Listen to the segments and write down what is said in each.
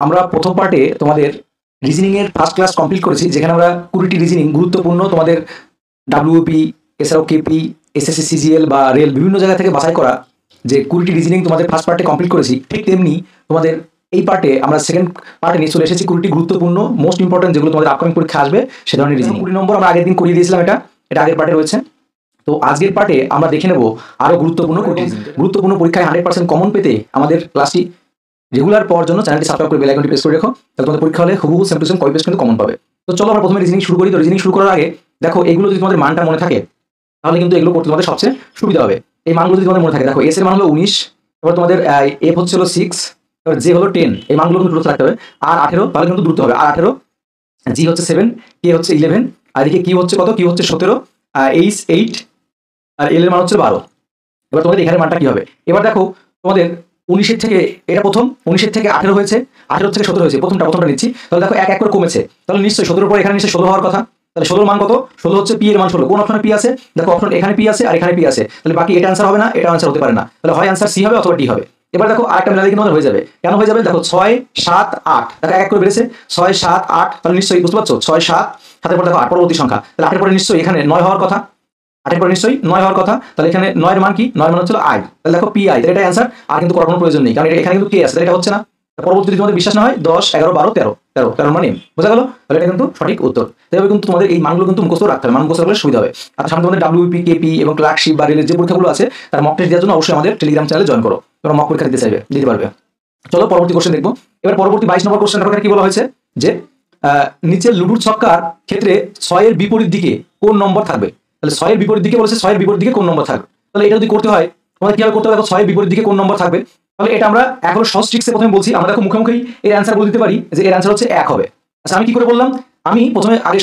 আমরা প্রথম পার্টে তোমাদের রিজনিং এর ফার্স্ট ক্লাস কমপ্লিট করেছি, যেখানে আমরা 20টি রিজনিং গুরুত্বপূর্ণ তোমাদের ডাব্লিউপি, এছাড়াও কেপি, এসএসসি, সিজিএল বা রেল বিভিন্ন জায়গা থেকে বাছাই করা যে 20টি রিজনিং তোমাদের ফার্স্ট পার্টে কমপ্লিট করেছি। ঠিক তেমনি তোমাদের এই পার্টে আমরা সেকেন্ড পার্টে নিয়ে চলে এসেছি 20টি গুরুত্বপূর্ণ মোস্ট ইম্পর্টেন্ট যেগুলো তোমাদের আপকামিং পরীক্ষা আসবে সে ধরনের রিজনিং। 20 নম্বর আমরা আগের দিন করিয়ে দিয়েছিলাম, এটা আগের পার্টে রয়েছে। তো আজকের পার্টে আমরা দেখে নেব আরো গুরুত্বপূর্ণ পরীক্ষায় 100% কমন পেতে আমাদের ক্লাসটি রেগুলার পাওয়ার জন্য চ্যানেলটি সাবস্ক্রাইব করে বেল আইকনটি প্রেস করে রাখো, তাহলে তোমাদের পরীক্ষা হলে হুবহু same to same copy paste কিন্তু কমন পাবে। তো চলো আমরা প্রথমে রিজনিং শুরু করি। তো রিজনিং শুরু করার আগে দেখো, এগুলো যদি তোমাদের মানটা মনে থাকে তাহলে কিন্তু এগুলো করতে তোমাদের সবচেয়ে সুবিধা হবে। এই মানগুলো যদি তোমাদের মনে থাকে, দেখো এস এর মান হলো 19, তারপর তোমাদের এফ হচ্ছে হলো 6, তারপর জে হলো 10, এই মানগুলো কিন্তু দূরত্ব রাখতে হবে। আর 18 তাহলে কিন্তু দূরত্ব হবে, আর 18, জি হচ্ছে 7, কে হচ্ছে 11, আর এদিকে কিউ হচ্ছে কত, কিউ হচ্ছে 17, এইচ 8, আর এল এর মান হচ্ছে 12। এবার তোমাদের এখানে মানটা কি হবে? এবার দেখো তোমাদের 19 থেকে এটা প্রথম 19 থেকে 18 হয়েছে, 18 থেকে 17 হয়েছে, প্রথমটা নিচ্ছি। তাহলে দেখো এক এক করে কমেছে, তাহলে নিশ্চয়ই 17 পরে এখানে নিশ্চয়ই 16 হওয়ার কথা। তাহলে 16 মান কত? 16 হচ্ছে পি এর মান 16। কোন অপশনে পি আছে? দেখো অপশন এখানে পি আছে আর এখানে পি আছে, তাহলে বাকি এটা आंसर হবে না, এটা आंसर হতে পারে না, তাহলে হয় आंसर সি হবে অথবা ডি হবে। এবার দেখো আরেকটা মিলালে কিন্তু আমাদের হয়ে যাবে। কেন হয়ে যাবে? দেখো 6 7 8, দেখো এক করে বেড়েছে 6 7 8, তাহলে নিশ্চয়ই বুঝতে পারছো 6 7 7 এর পর দেখো 8 পরবর্তী সংখ্যা, তাহলে 8 এর পরে নিশ্চয়ই এখানে 9 হওয়ার কথা, 8 এর পরে নিশ্চয়ই 9 হওয়ার কথা। তাহলে এখানে 9 এর মান কি? 9 এর মান হচ্ছে আই, তাহলে দেখো পি আই, এটা आंसर। আর কিন্তু করার কোনো প্রয়োজন নেই, কারণ এখানে কিন্তু কে আছে, তাহলে এটা হচ্ছে না। পরবর্তী যদি তোমাদের বিশ্বাস না হয় 10 11 12 13 13 13 মানে বোঝা গেল, তাহলে এটা কিন্তু সঠিক উত্তর। তবে কিন্তু তোমাদের এই মানগুলো কিন্তু মুখস্থ রাখতে হবে, মান মুখস্থ রাখলে সুবিধা হবে। আর সামনে তোমাদের ডাব্লিউপি, কেপি এবং ক্লার্কশিপ বা রেলের যে পরীক্ষাগুলো আছে তার মক টেস্ট দেওয়ার জন্য অবশ্যই আমাদের টেলিগ্রাম চ্যানেলে জয়েন করো, তোমরা মক পরীক্ষা দিতে চাইবে, দিতে পারবে। চলো পরবর্তী কোশ্চেন দেখবো। এবার পরবর্তী 22 নম্বর কোশ্চেন এখানে কি বলা হয়েছে যে নিচের লুডুর ছক্কার ক্ষেত্রে 6 এর বিপরীত দিকে কোন নম্বর থাকবে? তাহলে 6 এর বিপরীত দিকে বলেছে, 6 এর বিপরীত দিকে কোন নম্বর থাকবে? তাহলে এটা যদি করতে হয় তোমাদের কিভাবে করতে হবে? দেখো 6 এর বিপরীত দিকে কোন নম্বর থাকবে, তাহলে এটা আমরা এখন সহজ ট্রিক্সে প্রথমে বলছি। আমরা দেখো মুখোমুখি এর অ্যান্সার বলে দিতে পারি যে এর অ্যান্সার হচ্ছে 1 হবে। আচ্ছা আমি কি করে বললাম? আমি প্রথমে আগে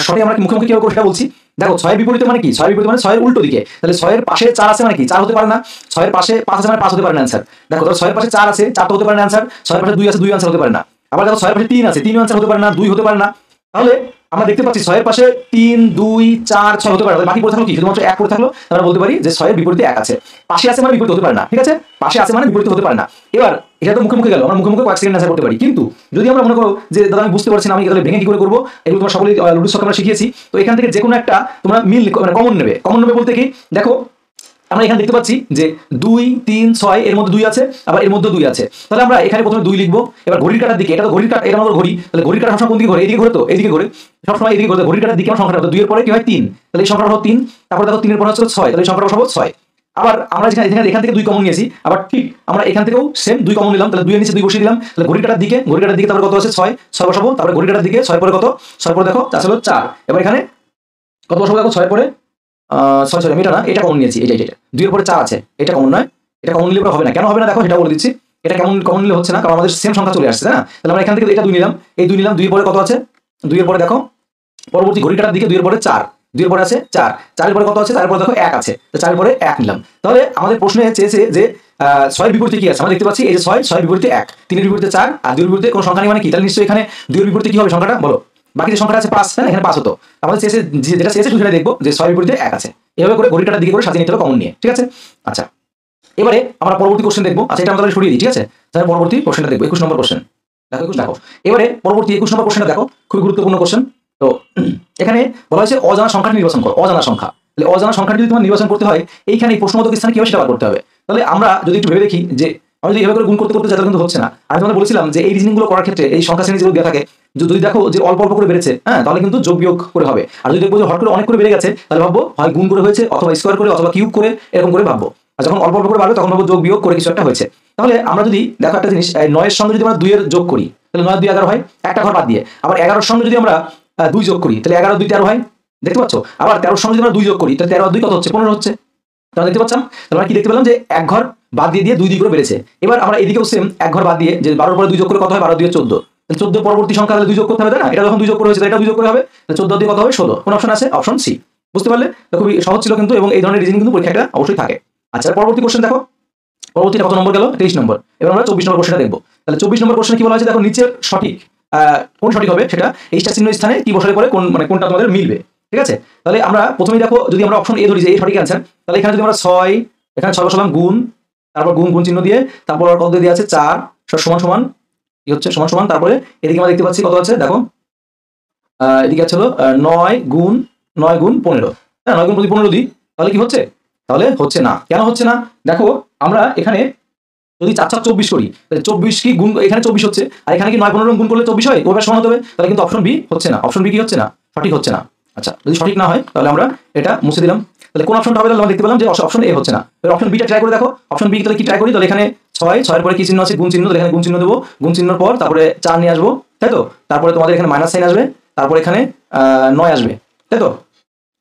শর্টে আমরা মুখোমুখি কিভাবে করব সেটা বলছি। দেখো 6 এর বিপরীতে মানে কি? 6 এর বিপরীতে মানে 6 এর উল্টো দিকে, তাহলে 6 এর পাশে 4 আছে মানে কি? 4 হতে পারে না। 6 এর পাশে 5 আছে মানে 5 হতে পারে না অ্যান্সার। দেখো তাহলে 6 এর পাশে 4 আছে, 4 তো হতে পারে না অ্যান্সার। 6 এর পাশে 2 আছে, 2 অ্যান্সার হতে পারে না। আবার দেখো 6 এর পাশে 3 আছে, 3 অ্যান্সার হতে পারে না, 2 হতে পারে না। তাহলে আমরা দেখতে পাচ্ছি 6 এর পাশে 3 2 4 6 হতে পারে, বাকি পড়ে থাকলো কি? শুধুমাত্র 1 পড়ে থাকলো। আমরা বলতে পারি যে 6 এর বিপরীতে 1 আছে। পাশে আছে মানে বিপরীত হতে পারে না, ঠিক আছে? পাশে আছে মানে বিপরীত হতে পারে না। এবার এটা তো মুখোমুখি গেল, আমরা মুখোমুখি কয়েক সেকেন্ড অ্যান্সার করতে পারি। কিন্তু যদি আমরা মনে করো যে দাদা আমি বুঝতে পারছি না, আমি তাহলে ভেঙে কি করে করবো, এগুলো তোমরা সকলেই লুডু ছক আমরা শিখিয়েছি। তো এখান থেকে যে কোনো একটা তোমরা মিল মানে কমন নেবে। কমন নেবে বলতে কি? দেখো আমরা এখানে দেখতে পাচ্ছি যে 2 3 6 এর মধ্যে 2 আছে, আবার এর মধ্যে 2 আছে, তাহলে আমরা এখানে প্রথমে 2 লিখবো। এবার ঘড়ির কাঁটার দিকে, এটা তো ঘড়ির কাঁটা, এটা আমাদের ঘড়ি, তাহলে ঘড়ির কাঁটা সবসময় কোন দিকে ঘোরে? এদিকে ঘোরে, তো এদিকে ঘোরে সবসময়, এদিকে ঘোরে। ঘড়ির কাঁটার দিকে আমার সংখ্যাটা 2 এর পরে কি হয়? 3, তাহলে এই সংখ্যাটা হলো 3। তারপরে দেখো 3 এর পরে হচ্ছে 6, তাহলে এই সংখ্যাটা হবে 6। আবার আমরা এখান থেকে 2 কমন নিয়েছি, আবার ঠিক আমরা এখান থেকেও সেম 2 কমন নিলাম, তাহলে 2 এর নিচে 2 বসিয়ে দিলাম। তাহলে ঘড়ির কাঁটার দিকে তারপরে কত আছে? 6 বসাবো, তারপরে ঘড়ির কাঁটার দিকে 6 পরে কত? 6 পরে দেখো আসলে 4। এবার এখানে কত বসাবো? দেখো 6 পরে 6 এটা না, এটা কমন নিয়েছি, এটা 2 এর পরে 4 আছে, এটা কমন নয়। এটা কমন নিলে হবে না। কেন হবে না দেখো সেটা বলে দিচ্ছি। এটা কেমন কমন নিলে হচ্ছে না, কারণ আমাদের সেম সংখ্যা চলে আসছে না। তাহলে আমরা এখান থেকে এটা 2 নিলাম, এই 2 নিলাম, 2 এর পরে কত আছে? 2 এর পরে দেখো পরবর্তী ঘড়ির কাঁটার দিকে 2 এর পরে 4, 2 এর পরে আছে 4, 4 এর পরে কত আছে? 4 এর পরে দেখো 1 আছে, তো 4 এর পরে 1 নিলাম। তাহলে আমাদের প্রশ্নে চেয়েছে যে 6 এর বিপরীতে কি আছে? আমরা দেখতে পাচ্ছি এই যে 6 এর বিপরীতে 1, 3 এর বিপরীতে 4, আর 2 এর বিপরীতে কোনো সংখ্যা নেই মানে কি? তাহলে নিশ্চয়ই এখানে 2 এর বিপরীতে কি হবে সংখ্যাটা বলো? বাকি যে সংখ্যাটা আছে 5, হ্যাঁ এখানে 5 হতো। আমাদের চেয়েছে যেটা চেয়েছে সেটা দেখবো যে 6 এর বিপরীতে 1 আছে। এভাবে করে ঘড়ির কাঁটার দিকে করে সাজিয়ে নিতে হবে কমন নিয়ে, ঠিক আছে? আচ্ছা এবারে আমরা পরবর্তী কোশ্চেন দেখবো। আচ্ছা এটা আমরা তাহলে সরিয়ে দিই, ঠিক আছে? তাহলে পরবর্তী কোশ্চেনটা দেখবো, 21 নম্বর কোশ্চেন। দেখো এবারে পরবর্তী 21 নম্বর কোশ্চেনটা দেখো, খুবই গুরুত্বপূর্ণ কোশ্চেন। তো এখানে বলা হয়েছে অজানা সংখ্যা নির্বাচন করো, অজানা সংখ্যা। তাহলে অজানা সংখ্যা যদি তোমার নির্বাচন করতে হয়, এইখানে প্রশ্নবোধক স্থানে কি হবে সেটা বার করতে হবে। তাহলে আমরা যদি একটু ভেবে দেখি যে আমি যদি এভাবে করে গুণ করতে যাই তাহলে কিন্তু হচ্ছে না। আমি তোমাদের বলেছিলাম যে এই রিজনিংগুলো করার ক্ষেত্রে এই সংখ্যা শ্রেণী যেগুলো দেওয়া থাকে, যদি দেখো যে অল্প অল্প করে বেড়েছে, হ্যাঁ তাহলে কিন্তু যোগ বিয়োগ করে হবে। আর যদি দেখবো যে হঠাৎ করে অনেক করে বেড়ে গেছে, তাহলে ভাববো হয় গুণ করে হয়েছে, অথবা স্কোয়ার করে, অথবা কিউব করে, এরকম করে ভাববো। আর যখন অল্প অল্প করে বাড়বে তখন ভাববো যোগ বিয়োগ করে কিছু একটা হয়েছে। তাহলে আমরা যদি দেখো একটা জিনিস, 9 এর সঙ্গে যদি আমরা 2 এর যোগ করি, তাহলে 9 2 11 হয়, একটা ঘর বাদ দিয়ে। আবার 11 এর সঙ্গে যদি আমরা 2 যোগ করি, তাহলে 11 2 13 হয়, দেখতে পাচ্ছ? আবার 13 এর সঙ্গে যদি আমরা 2 যোগ করি, তাহলে 13 আর 2 কত হচ্ছে? 15 হচ্ছে। তাহলে দেখতে পাচ্ছেন, তাহলে আমরা কি দেখতে পেলাম যে এক ঘর বাদ দিয়ে 2 2 করে বেড়েছে। এবার আমরা এদিকেও সেম এক ঘর বাদ দিয়ে, যে 12 এর পরে 2 যোগ করে কত হয়? 12 2 14, তাহলে 14 পরবর্তী সংখ্যা তাহলে 2 যোগ করতে হবে, তাই না? এটা যখন 2 যোগ করে হয়েছে এটা 2 যোগ করে হবে, তাহলে 14 দিয়ে কত হবে? 16। কোন অপশন আছে? Option C. বুঝতে পারলে? তো খুবই সহজ ছিল কিন্তু, এবং এই ধরনের রিজনিং কিন্তু পরীক্ষাটা অবশ্যই থাকে। আচ্ছা পরবর্তী কোশ্চেন দেখো, পরবর্তীটা কত নম্বর গেল? 23 নম্বর। এবার আমরা 24 নম্বর কোশ্চেনটা দেখবো। তাহলে 24 নম্বর কোশ্চেনে কি বলা হয়েছে দেখো, নিচের সঠিক কোন সঠিক হবে সেটা এই স্টার চিহ্ন স্থানে কি বসালে পরে কোন মানে কোনটা তোমাদের মিলবে, ঠিক আছে? তাহলে আমরা প্রথমেই দেখো, যদি আমরা অপশন এ ধরি যে এই সঠিক অ্যান্সার, তাহলে এখানে যদি আমরা 6, এখানে 6 বসালাম গুণ, তারপর গুণ চিহ্ন দিয়ে, তারপর কত দিয়ে আছে 4 সমান সমান কি হচ্ছে সমান সমান, তারপরে এদিকে আমরা দেখতে পাচ্ছি কত আছে দেখো, এদিকে আছে হলো 9 গুণ 15, হ্যাঁ 9 গুণ 15 দিই, তাহলে কি হচ্ছে? তাহলে হচ্ছে না। কেন হচ্ছে না? দেখো আমরা এখানে যদি 4×4 = 24 করি, তাহলে 24 কি গুণ, এখানে 24 হচ্ছে, আর এখানে কি 9×15 গুণ করলে 24 হয়, ওটা সমান হতে হবে। তাহলে কিন্তু অপশন বি হচ্ছে না, অপশন বি কি হচ্ছে না, সঠিক হচ্ছে না। আচ্ছা, যদি সঠিক না হয় তাহলে আমরা এটা মুছে দিলাম। তাহলে কোন অপশনটা হবে? তাহলে আমরা দেখতে পেলাম যে অপশন এ হচ্ছে না। তাহলে অপশন বিটা ট্রাই করে দেখো। অপশন বি তাহলে কি ট্রাই করি? তাহলে এখানে 6 এর পরে কি চিহ্ন আছে? গুণ চিহ্ন। তাহলে এখানে গুণ চিহ্ন দেবো, গুণ চিহ্নের পর তারপরে 4 নিয়ে আসবো, তাই তো? তারপরে তোমাদের এখানে মাইনাস সাইন আসবে, তারপর এখানে 9 আসবে, তাই তো?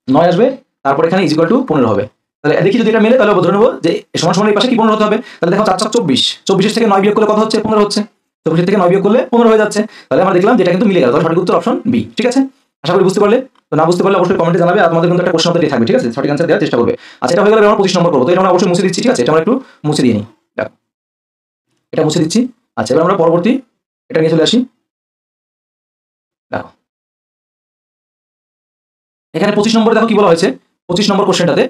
9 আসবে, তারপর এখানে = 15 হবে। তাহলে দেখি যদি এটা মেলে তাহলে ধরে নেবো যে সমান সমান এই পাশে কি 15 হতে হবে। তাহলে দেখো 4×4 = 24, 24 থেকে 9 বিয়োগ করলে কত হচ্ছে? 15 হচ্ছে। 24 থেকে 9 বিয়োগ করলে 15 হয়ে যাচ্ছে। তাহলে আমরা দেখলাম যে এটা কিন্তু মিলে গেল। তাহলে সঠিক উত্তর অপশন বি। ঠিক আছে, আশা করি বুঝতে পারলে। তো না বুঝতে পারলে অবশ্যই কমেন্টে জানাবে, আর তোমাদের কিন্তু একটা কোশ্চেন দিয়ে থাকবে, ঠিক আছে? সঠিক অ্যান্সার দেওয়ার চেষ্টা করবে। আচ্ছা, এটা হয়ে গেলে আমরা 25 নম্বর করবো। তো এটা আমরা অবশ্যই মুছে দিচ্ছি, ঠিক আছে? এটা আমরা একটু মুছে দিয়ে নিই, দেখো এটা মুছে দিচ্ছি। আচ্ছা, এবার আমরা পরবর্তী এটা নিয়ে চলে আসি। দেখো এখানে 25 নম্বরে দেখো কি বলা হয়েছে। 25 নম্বর কোশ্চেনটাতে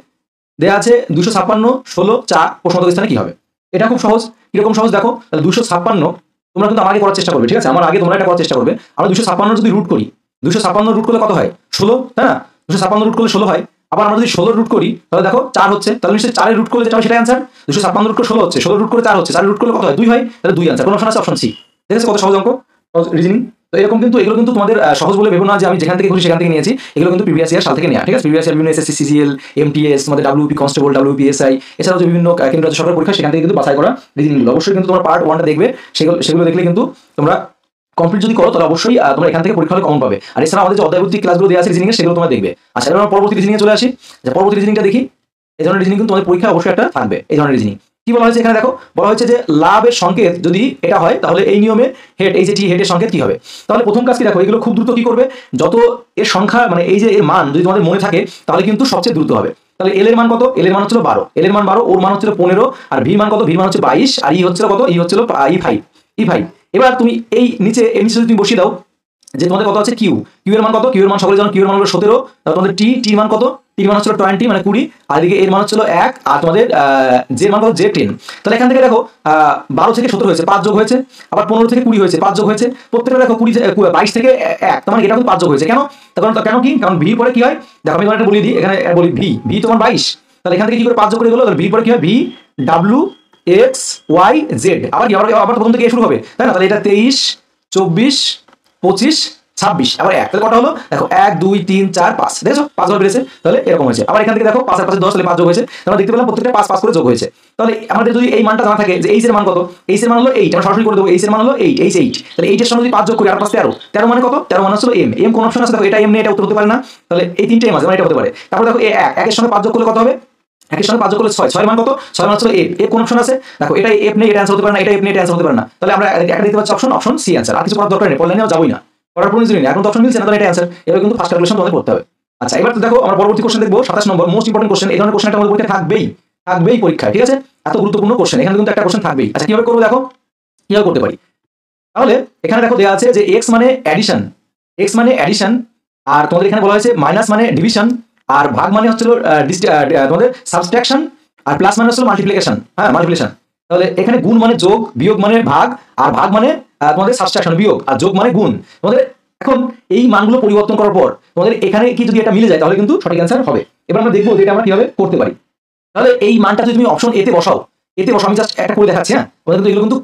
দেয়া আছে 256 16 4 প্রশ্নবোধক স্থানে কি হবে। এটা খুব সহজ। কিরকম সহজ দেখো, তাহলে 256 তোমরা কিন্তু আমার আগে করার চেষ্টা করবে, ঠিক আছে? আমার আগে তোমরা এটা করার চেষ্টা করবে। আমরা 256 যদি রুট করি, 256 রুট করলে কত হয়? 16, তাই না? 256 রুট করলে 16 হয়। আবার আমরা যদি 16 রুট করি তাহলে দেখো 4 হচ্ছে, তাহলে নিশ্চয়ই 4 রুট করলে যেটা হবে সেটাই অ্যান্সার। 256 রুট করে 16 হচ্ছে, 16 রুট করে 4 হচ্ছে, 4 রুট করলে কত হয়? 2 হয়, তাহলে 2 অ্যান্সার। কোন অপশন আছে? Option C. ঠিক আছে, কত সহজ অঙ্ক, রিজনিং। তো এরকম কিন্তু এগুলো কিন্তু তোমাদের সহজ বলে ভেবো না যে আমি যেখান থেকে খুশি সেখান থেকে নিয়েছি। এগুলো কিন্তু প্রিভিয়াস ইয়ার সাল থেকে নেওয়া, ঠিক আছে? প্রিভিয়াস ইয়ার বিভিন্ন এসএসসি সিজিএল এমটিএস, তোমাদের ডাব্লিউপি কনস্টেবল, ডাব্লিউপিএসআই, এছাড়াও যে বিভিন্ন কেন্দ্র রাজ্য সরকার পরীক্ষা সেখান থেকে কিন্তু বাছাই করা রিজনিংগুলো অবশ্যই কিন্তু তোমরা পার্ট 1টা দেখবে। সেগুলো দেখলে কিন্তু তোমরা কমপ্লিট যদি করো তাহলে অবশ্যই তোমরা এখান থেকে পরীক্ষা হলে কমন পাবে। আর এছাড়া আমাদের যে অধ্যায়ভিত্তিক ক্লাসগুলো দেওয়া আছে রিজনিং এর, সেগুলো তোমরা দেখবে। আচ্ছা, এবার আমরা পরবর্তী রিজনিং এ চলে আসি। যে পরবর্তী রিজনিংটা দেখি। এই ধরনের রিজনিং কিন্তু তোমাদের পরীক্ষা অবশ্যই একটা থাকবে। এই ধরনের রিজনিং কি বলা হয়েছে এখানে দেখো, বলা হয়েছে যে লাভের সংকেত যদি এটা হয় তাহলে এই নিয়মে হেড, এই যে টি হেডের সংকেত কি হবে। তাহলে প্রথম কাজ কি দেখো, এগুলো খুব দ্রুত কি করবে, যত এর সংখ্যা মানে এই যে এর মান যদি তোমাদের মনে থাকে তাহলে কিন্তু সবচেয়ে দ্রুত হবে। তাহলে এল এর মান কত? এল এর মান হচ্ছিল 12, এল এর মান 12, ওর মান হচ্ছিল 15, আর ভি মান কত? ভি মান হচ্ছে 22, আর ই হচ্ছিল কত? ই হচ্ছিল ই5। এবার তুমি এই নিচে যদি তুমি বসিয়ে দাও যে তোমাদের কত আছে কিউ, কিউ এর মান কত? কিউ এর মান সকলে জানো, কিউ এর মান হলো 17। তাহলে তোমাদের টি মান কত? টির মান হচ্ছিল 20 মানে 20, আর এদিকে এর মান হচ্ছিল 1, আর তোমাদের জে মান কত? জে 10। তাহলে এখান থেকে দেখো 12 থেকে 17 হয়েছে, 5 যোগ হয়েছে, আবার 15 থেকে 20 হয়েছে, 5 যোগ হয়েছে, প্রত্যেকটা দেখো 22 থেকে 1, তার মানে এটা কিন্তু 5 যোগ হয়েছে। কেন? কেন কি? কারণ ভি পরে কি হয় দেখো, আমি এটা বলে দিই, এখানে বলি ভি তোমার 22, তাহলে এখান থেকে কি করে 5 যোগ করে গেলো, তাহলে ভি পরে কি হয়? V W X Y Z, আবার কি আবার প্রথম থেকে শুরু হবে, তাই না? তাহলে এটা 23 24 25 26, আবার 1, তাহলে কটা হলো দেখো? 1 2 3 4 5, দেখছো 5 বার বেড়েছে, তাহলে এরকম হয়েছে। আবার এখান থেকে দেখো 5 আর 5 10, তাহলে 5 যোগ হয়েছে, তাহলে দেখতে পেলাম প্রত্যেকটা 5 5 করে যোগ হয়েছে। তাহলে আমাদের যদি এই মানটা জানা থাকে যে এইচ এর মান কত, এইচ এর মান হলো 8, আমরা সরাসরি করে দেবো এইচ এর মান হলো 8, এইচ 8, তাহলে 8 এর সঙ্গে যদি 5 যোগ করি 8 + 13, 13 মানে কত? 13 মানে হলো এম কোন অপশন আছে দেখো, এটা এম নেই, এটা উত্তর হতে পারে না, তাহলে এই তিনটে এম আছে মানে এটা হতে পারে। তারপর দেখো 1 এর সঙ্গে 5 যোগ করলে কত হবে? 1 এর সঙ্গে 5 যোগ করলে 6, 6 এর মান কত? 6 এর মান হলো এফ কোন অপশন আছে দেখো, এটা এফ নেই, এটা অ্যানসার হতে পারে না, এটা এফ নেই, এটা অ্যানসার হতে পারে না, তাহলে আমরা একটা দিতে পারছি অপশন সি অ্যানসার। আর কিছু করার দরকার নেই, পড়লে নেওয়া যাবেই না, পড়ার প্রয়োজন নেই, এখন তো অপশন মিলছে না, তাহলে এটা অ্যানসার। এবার কিন্তু ফার্স্ট ক্যালকুলেশন তোমাদের করতে হবে। আচ্ছা, এবার তো দেখো আমরা পরবর্তী কোশ্চেন দেখবো 27 নম্বর, মোস্ট ইম্পর্টেন্ট কোশ্চেন। এই ধরনের কোশ্চেন একটা আমাদের পরীক্ষায় থাকবেই পরীক্ষায়, ঠিক আছে? এত গুরুত্বপূর্ণ কোশ্চেন, এখানে কিন্তু একটা কোশ্চেন থাকবেই। আচ্ছা, কিভাবে করবো দেখো, কিভাবে করতে পারি। তাহলে এখানে দেখো দেওয়া আছে যে এক্স মানে অ্যাডিশন, আর তোমাদের এখানে বলা হয়েছে মাইনাস মানে ডিভিশন, আর ভাগ মানে হচ্ছিল তোমাদের সাবট্রাকশন, আর প্লাস মানে হচ্ছিল মাল্টিপ্লিকেশন, হ্যাঁ মাল্টিপ্লিকেশন। তাহলে এখানে গুণ মানে যোগ, বিয়োগ মানে ভাগ, আর ভাগ মানে তোমাদের সাবট্রাকশন বিয়োগ, আর যোগ মানে গুণ। তোমাদের এখন এই মানগুলো পরিবর্তন করার পর তোমাদের এখানে কি যদি এটা মিলে যায় তাহলে কিন্তু সঠিক অ্যান্সার হবে। এবার আমরা দেখবো যে এটা আমরা কিভাবে করতে পারি। তাহলে এই মানটা যদি তুমি অপশন এতে বসাও, আমি জাস্ট একটা করে দেখাচ্ছি, হ্যাঁ? তোমাদের কিন্তু এগুলো কিন্তু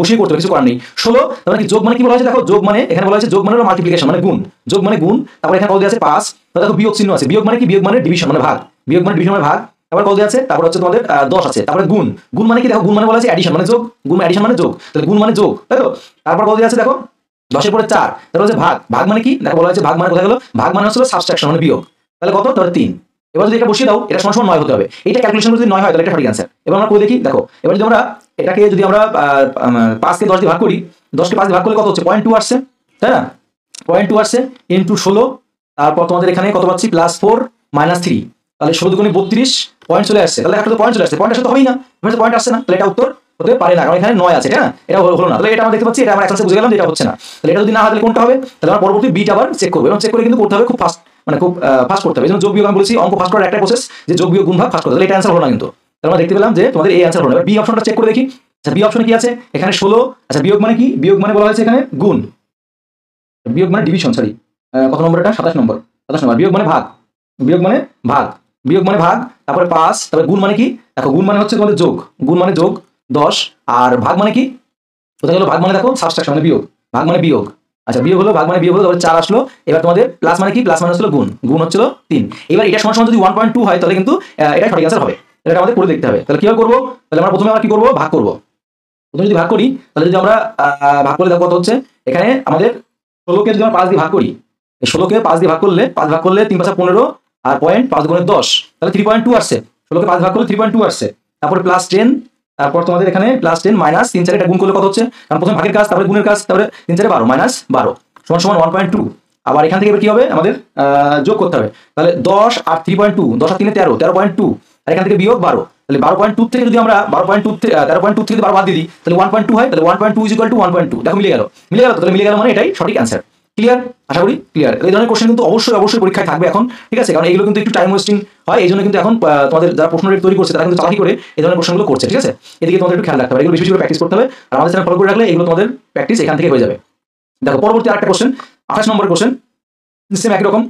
বসিয়ে করতে হবে, কিছু করার নেই। 16 তাহলে কি যোগ মানে কি বলা হয়েছে দেখো, যোগ মানে এখানে বলা হয়েছে যোগ মানে মাল্টিপ্লিকেশন মানে গুণ, যোগ মানে গুণ। তারপর এখানে কত দেওয়া আছে 5, তাহলে দেখো বিয়োগ চিহ্ন আছে, বিয়োগ মানে কি? বিয়োগ মানে ডিভিশন মানে ভাগ, বিয়োগ মানে ডিভিশন মানে ভাগ। তারপর কত দেওয়া আছে, তারপর হচ্ছে তোমাদের 10 আছে, তারপরে গুণ মানে কি দেখো, গুণ মানে বলা হয়েছে অ্যাডিশন মানে যোগ, গুণ অ্যাডিশন মানে যোগ, তাহলে গুণ মানে যোগ, তাই তো? তারপর কত দেওয়া আছে দেখো 10 এর পরে 4, তারপর হচ্ছে ভাগ মানে কি দেখো, বলা হয়েছে ভাগ মানে কোথায় গেল, ভাগ মানে হচ্ছে সাবট্রাকশন মানে বিয়োগ, তাহলে কত? তাহলে 3। এবার যদি এটা বসিয়ে দাও, এটা সমান 9 হতে হবে। এটা ক্যালকুলেশন যদি 9 হয় তাহলে এটা সঠিক অ্যান্সার। এবার আমরা করে দেখি, দেখো এবার যদি আমরা এটাকে যদি আমরা 5 কে 10 দিয়ে ভাগ করি, 10 কে 5 দিয়ে ভাগ করলে কত হচ্ছে? 0.2 আসছে, তাই না? 0.2 আসছে ইনটু 16, তারপর তোমাদের এখানে কত পাচ্ছি? +4 - 3, তাহলে 16 দুগুণে 32 পয়েন্ট চলে আসছে। তাহলে একটা তো পয়েন্ট চলে আসছে, পয়েন্ট আসলে তো হবেই না, এবার পয়েন্ট আসছে না, তাহলে এটা উত্তর হতে পারে না, কারণ এখানে 9 আছে, হ্যাঁ এটা হলো না। তাহলে এটা আমরা দেখতে পাচ্ছি, এটা আমরা একসাথে বুঝে গেলাম যে এটা হচ্ছে না। তাহলে এটা যদি না হয় তাহলে কোনটা হবে? তাহলে আমরা পরবর্তী বিটা আবার চেক করব, এবং চেক করে কিন্তু করতে হবে খুব ফাস্ট, মানে খুব ফাস্ট করতে হবে। এই জন্য যোগ বিয়োগ আমি বলেছি, অঙ্ক ফাস্ট করার একটা প্রসেস যে যোগ বিয়োগ গুণ ভাগ ফাস্ট করতে, তাহলে এটা অ্যান্সার হলো না কিন্তু। তাহলে আমরা দেখতে পেলাম যে তোমাদের এই অ্যান্সার হলো না। বি অপশনটা চেক করে দেখি, আচ্ছা বি অপশনে কি আছে এখানে 16। আচ্ছা বিয়োগ মানে কি, বিয়োগ মানে বলা হয়েছে এখানে গুণ, বিয়োগ মানে ডিভিশন, সরি কত নম্বর এটা 27 নম্বর, 27 নম্বর। বিয়োগ মানে ভাগ, বিয়োগ মানে ভাগ, বিয়োগ মানে ভাগ, তারপরে 5, তারপরে গুণ মানে কি, দেখো গুণ মানে হচ্ছে তোমাদের যোগ, গুণ মানে যোগ 10, আর ভাগ মানে কি, কোথায় গেল ভাগ মানে দেখো সাবট্রাকশন মানে বিয়োগ, ভাগ মানে বিয়োগ। আচ্ছা বিয়োগ হলো, ভাগ মানে বিয়োগ হলো, তারপরে 4 আসলো। এবার তোমাদের প্লাস মানে কি, প্লাস মানে হচ্ছিল গুণ, গুণ হচ্ছিল 3। এবার এটা সমান সমান যদি 1.2 হয় তাহলে কিন্তু এটা সঠিক অ্যান্সার হবে। এটা আমাদের করে দেখতে হবে। তাহলে কিভাবে করবো, তাহলে আমরা প্রথমে কি করবো, ভাগ করবো। প্রথমে যদি ভাগ করি তাহলে যদি আমরা ভাগ করলে দেখো কত হচ্ছে, এখানে আমাদের 16কে যদি আমরা 5 দিয়ে ভাগ করি, 16কে 5 দিয়ে ভাগ করলে 5 ভাগ করলে 3 5 15 আর পয়েন্ট 5 গুণে 10, তাহলে 3.2 আসছে। 16কে 5 ভাগ করলে 3.2 আসছে। তারপরে প্লাস 10, তারপর তোমাদের এখানে প্লাস 10 মাইনাস 3 4 এটা গুণ করলে কত হচ্ছে, কারণ প্রথমে ভাগের কাজ তারপরে গুণের কাজ, তারপরে 3 4 12 মাইনাস 12 সমান সমান 1.2। আবার এখান থেকে এবার কি হবে, আমাদের যোগ করতে হবে। তাহলে 10 আর 3.2, 10 আর 3 13, 13.2, আর এখান থেকে বিয়োগ 12। তাহলে 12.2 থেকে যদি আমরা 12.2 থেকে 13.2 থেকে 12 বাদ দিয়ে দিই তাহলে 1.2 হয়। তাহলে 1.2 ইজ ইকুয়াল টু 1.2, দেখো মিলে গেল, মিলে গেল। তাহলে মিলে গেল মানে এটাই সঠিক অ্যান্সার। ক্লিয়ার, আশা করি ক্লিয়ার। এই ধরনের কোশ্চেন কিন্তু অবশ্যই অবশ্যই পরীক্ষায় থাকবে এখন, ঠিক আছে, কারণ এগুলো কিন্তু একটু টাইম ওয়েস্টিং হয়, এই জন্য কিন্তু এখন তোমাদের যারা প্রশ্ন তৈরি করছে তারা কিন্তু চালাকি করে এই ধরনের কোশ্চেনগুলো করছে, ঠিক আছে। এদিকে তোমাদের একটু খেয়াল রাখতে হবে, এগুলো বেশি বেশি করে প্র্যাকটিস করতে হবে, আর আমাদের চ্যানেল ফলো করে রাখলে এগুলো তোমাদের প্র্যাকটিস এখান থেকে হয়ে যাবে। দেখো পরবর্তী আরেকটা কোশ্চেন, 28 নম্বরের কোশ্চেন, সেম একই রকম।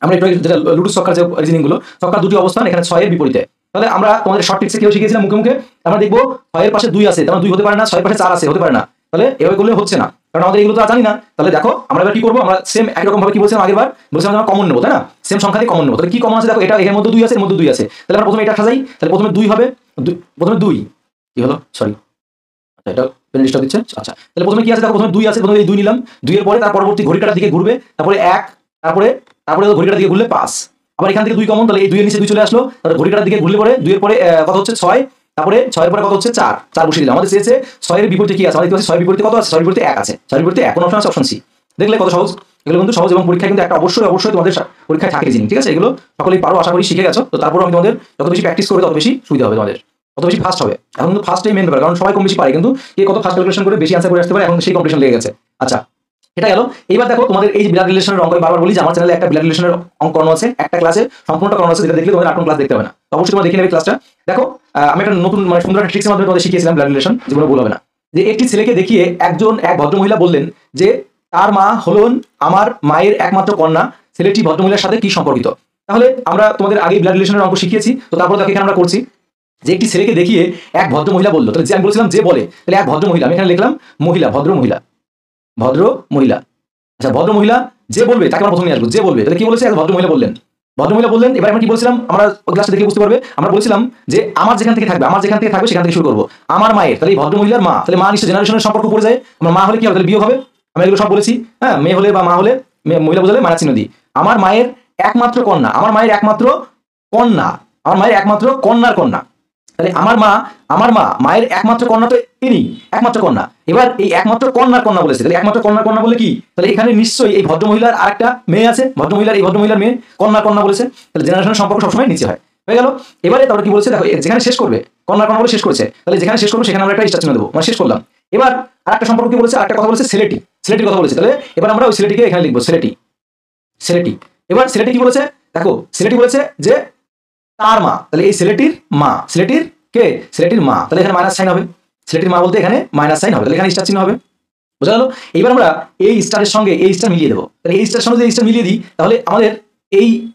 আমরা একটু যেটা লুডু ছক্কার যে রিজনিং গুলো, ছক্কার দুটি অবস্থান এখানে 6 এর বিপরীতে। তাহলে আমরা তোমাদের শর্ট ট্রিক্সে কেউ শিখিয়েছিলাম মুখে মুখে, আমরা দেখবো 6 এর পাশে 2 আছে, তার 2 হতে পারে না, 6 এর পাশে 4 আছে, হতে পারে না। তাহলে এভাবে করলে হচ্ছে না, কারণ আমাদের এগুলো তো জানি না। তাহলে দেখো আমরা এবার কি করবো, আমরা সেম একরকম ভাবে কি বলছিলাম আগের বার, বলছিলাম আমরা কমন নেবো, তাই না, সেম সংখ্যা দিয়ে কমন নেবো। তাহলে কি কমন আছে দেখো, এটা এর মধ্যে 2 আছে, এর মধ্যে 2 আছে, তাহলে আমরা প্রথমে এটা সাজাই। তাহলে প্রথমে 2 হবে, প্রথমে 2 কি হলো, সরি আচ্ছা এটা পেন ডিস্টার্ব দিচ্ছে। আচ্ছা তাহলে প্রথমে কি আছে দেখো, প্রথমে 2 আছে, প্রথমে এই 2 নিলাম, 2 এর পরে তার পরবর্তী ঘড়িকাটার দিকে ঘুরবে, তারপরে 1, তারপরে ঘড়িকাটার দিকে ঘুরলে 5, আবার এখান থেকে 2 কমন, তাহলে এই 2 এর নিচে 2 চলে আসলো, তারপরে ঘড়িকাটার দিকে ঘুরলে পরে 2 এর পরে কত হচ্ছে 6, তারপরে 6 এর পরে কত হচ্ছে 4, 4 বসিয়ে দিলাম। আমাদের চেয়েছে 6 এর বিপরীতে কি আছে, আমাদের দেখতে পাচ্ছি 6 এর বিপরীতে কত আছে, 6 এর বিপরীতে 1 আছে, 6 এর বিপরীতে 1 কোন অপশন আছে, অপশন সি। দেখলে কত সহজ, এগুলো কিন্তু সহজ এবং পরীক্ষায় কিন্তু একটা অবশ্যই অবশ্যই তোমাদের পরীক্ষায় থাকে রিজনিং, ঠিক আছে। এগুলো সকলেই পারো, আশা করি শিখে গেছো। তো তারপরে আমি তোমাদের যত বেশি প্র্যাকটিস করবে তত বেশি সুবিধা হবে তোমাদের, তত বেশি ফাস্ট হবে। এখন কিন্তু ফার্স্টেই মেন ব্যাপার, কারণ সবাই কম বেশি পারে, কিন্তু কে কত ফাস্ট ক্যালকুলেশন করে বেশি অ্যান্সার করে আসতে পারে, এখন সেই কম্পিটিশন লেগে গেছে। আচ্ছা এটা গেল। এইবার দেখো তোমাদের এই যে ব্লাড রিলেশনের অঙ্ক, বারবার বলি যে আমার চ্যানেলে একটা ব্লাড রিলেশনের অঙ্ক করানো আছে, একটা ক্লাসে সম্পূর্ণটা করানো আছে, যেটা দেখলে তোমাদের 8 ক্লাস দেখতে হবে না, তো অবশ্যই তোমরা দেখে নেবে ক্লাসটা। দেখো আমি একটা নতুন মানে সুন্দর একটা ট্রিক্সের মাধ্যমে তোমাদের শিখিয়েছিলাম ব্লাড রিলেশন, যেগুলো ভুল হবে না। যে একটি ছেলেকে দেখিয়ে এক ভদ্রমহিলা বললেন যে তার মা হলেন আমার মায়ের একমাত্র কন্যা, ছেলেটি ভদ্রমহিলার সাথে কি সম্পর্কিত। তাহলে আমরা তোমাদের আগেই ব্লাড রিলেশনের অঙ্ক শিখিয়েছি, তো তারপর দেখো এখানে আমরা করছি যে একটি ছেলেকে দেখিয়ে এক ভদ্রমহিলা বললো, তাহলে যে আমি বলছিলাম যে বলে, তাহলে এক ভদ্রমহিলা, আমি এখানে লিখলাম মহিলা, ভদ্র মহিলা। আচ্ছা ভদ্র মহিলা যে বলবে তাকে আমরা প্রথমে আসবো, যে বলবে, তাহলে কি বলেছে, এক ভদ্রমহিলা বললেন, ভদ্রমহিলা বললেন। এবার আমরা কি বলছিলাম, আমরা ওই ক্লাসটা দেখে বুঝতে পারবে, আমরা বলছিলাম যে আমার যেখান থেকে থাকবে সেখান থেকে শুরু করবো, আমার মায়ের, তাহলে এই ভদ্রমহিলার মা, তাহলে মা নিশ্চয় জেনারেশনের সম্পর্ক পড়ে যায়। আমার মা হলে কি হবে, তাহলে বিয়োগ হবে, আমি এগুলো সব বলেছি, হ্যাঁ, মেয়ে হলে বা মা হলে, মহিলা বোঝালে মায়ের চিহ্ন দিই। আমার মায়ের একমাত্র কন্যা, আমার মায়ের একমাত্র কন্যার কন্যা, তাহলে আমার মা মায়ের একমাত্র কন্যা, তো ইনি একমাত্র কন্যা। এবার এই একমাত্র কন্যার কন্যা বলেছে, তাহলে একমাত্র কন্যার কন্যা বলে কি, তাহলে এখানে নিশ্চয়ই এই ভদ্রমহিলার আরেকটা মেয়ে আছে, এই ভদ্রমহিলার মেয়ে, কন্যা বলেছে, তাহলে জেনারেশনের সম্পর্ক সবসময় নিচে হয়, হয়ে গেল। এবারে তারপরে কি বলছে দেখো, যেখানে শেষ করবে কন্যা বলে শেষ করছে, তাহলে যেখানে শেষ করবো সেখানে আমরা একটা স্টার চিহ্ন দেবো, মানে শেষ করলাম। এবার আরেকটা সম্পর্ক কি বলেছে, আরেকটা কথা বলেছে ছেলেটির কথা বলেছে, তাহলে এবার আমরা ওই ছেলেটিকে এখানে লিখবো, ছেলেটি। এবার ছেলেটি কি বলেছে দেখো, ছেলেটি বলেছে যে তার মা, তাহলে এই ছেলেটির মা, ছেলেটির মা, তাহলে এখানে মাইনাস সাইন হবে, ছেলেটির মা বলতে এখানে মাইনাস সাইন হবে, তাহলে এখানে স্টার চিহ্ন হবে, বোঝা গেল। এইবার আমরা এই স্টারের সঙ্গে এই স্টার মিলিয়ে দেবো, তাহলে এই স্টারের সঙ্গে যদি স্টার মিলিয়ে দিই তাহলে আমাদের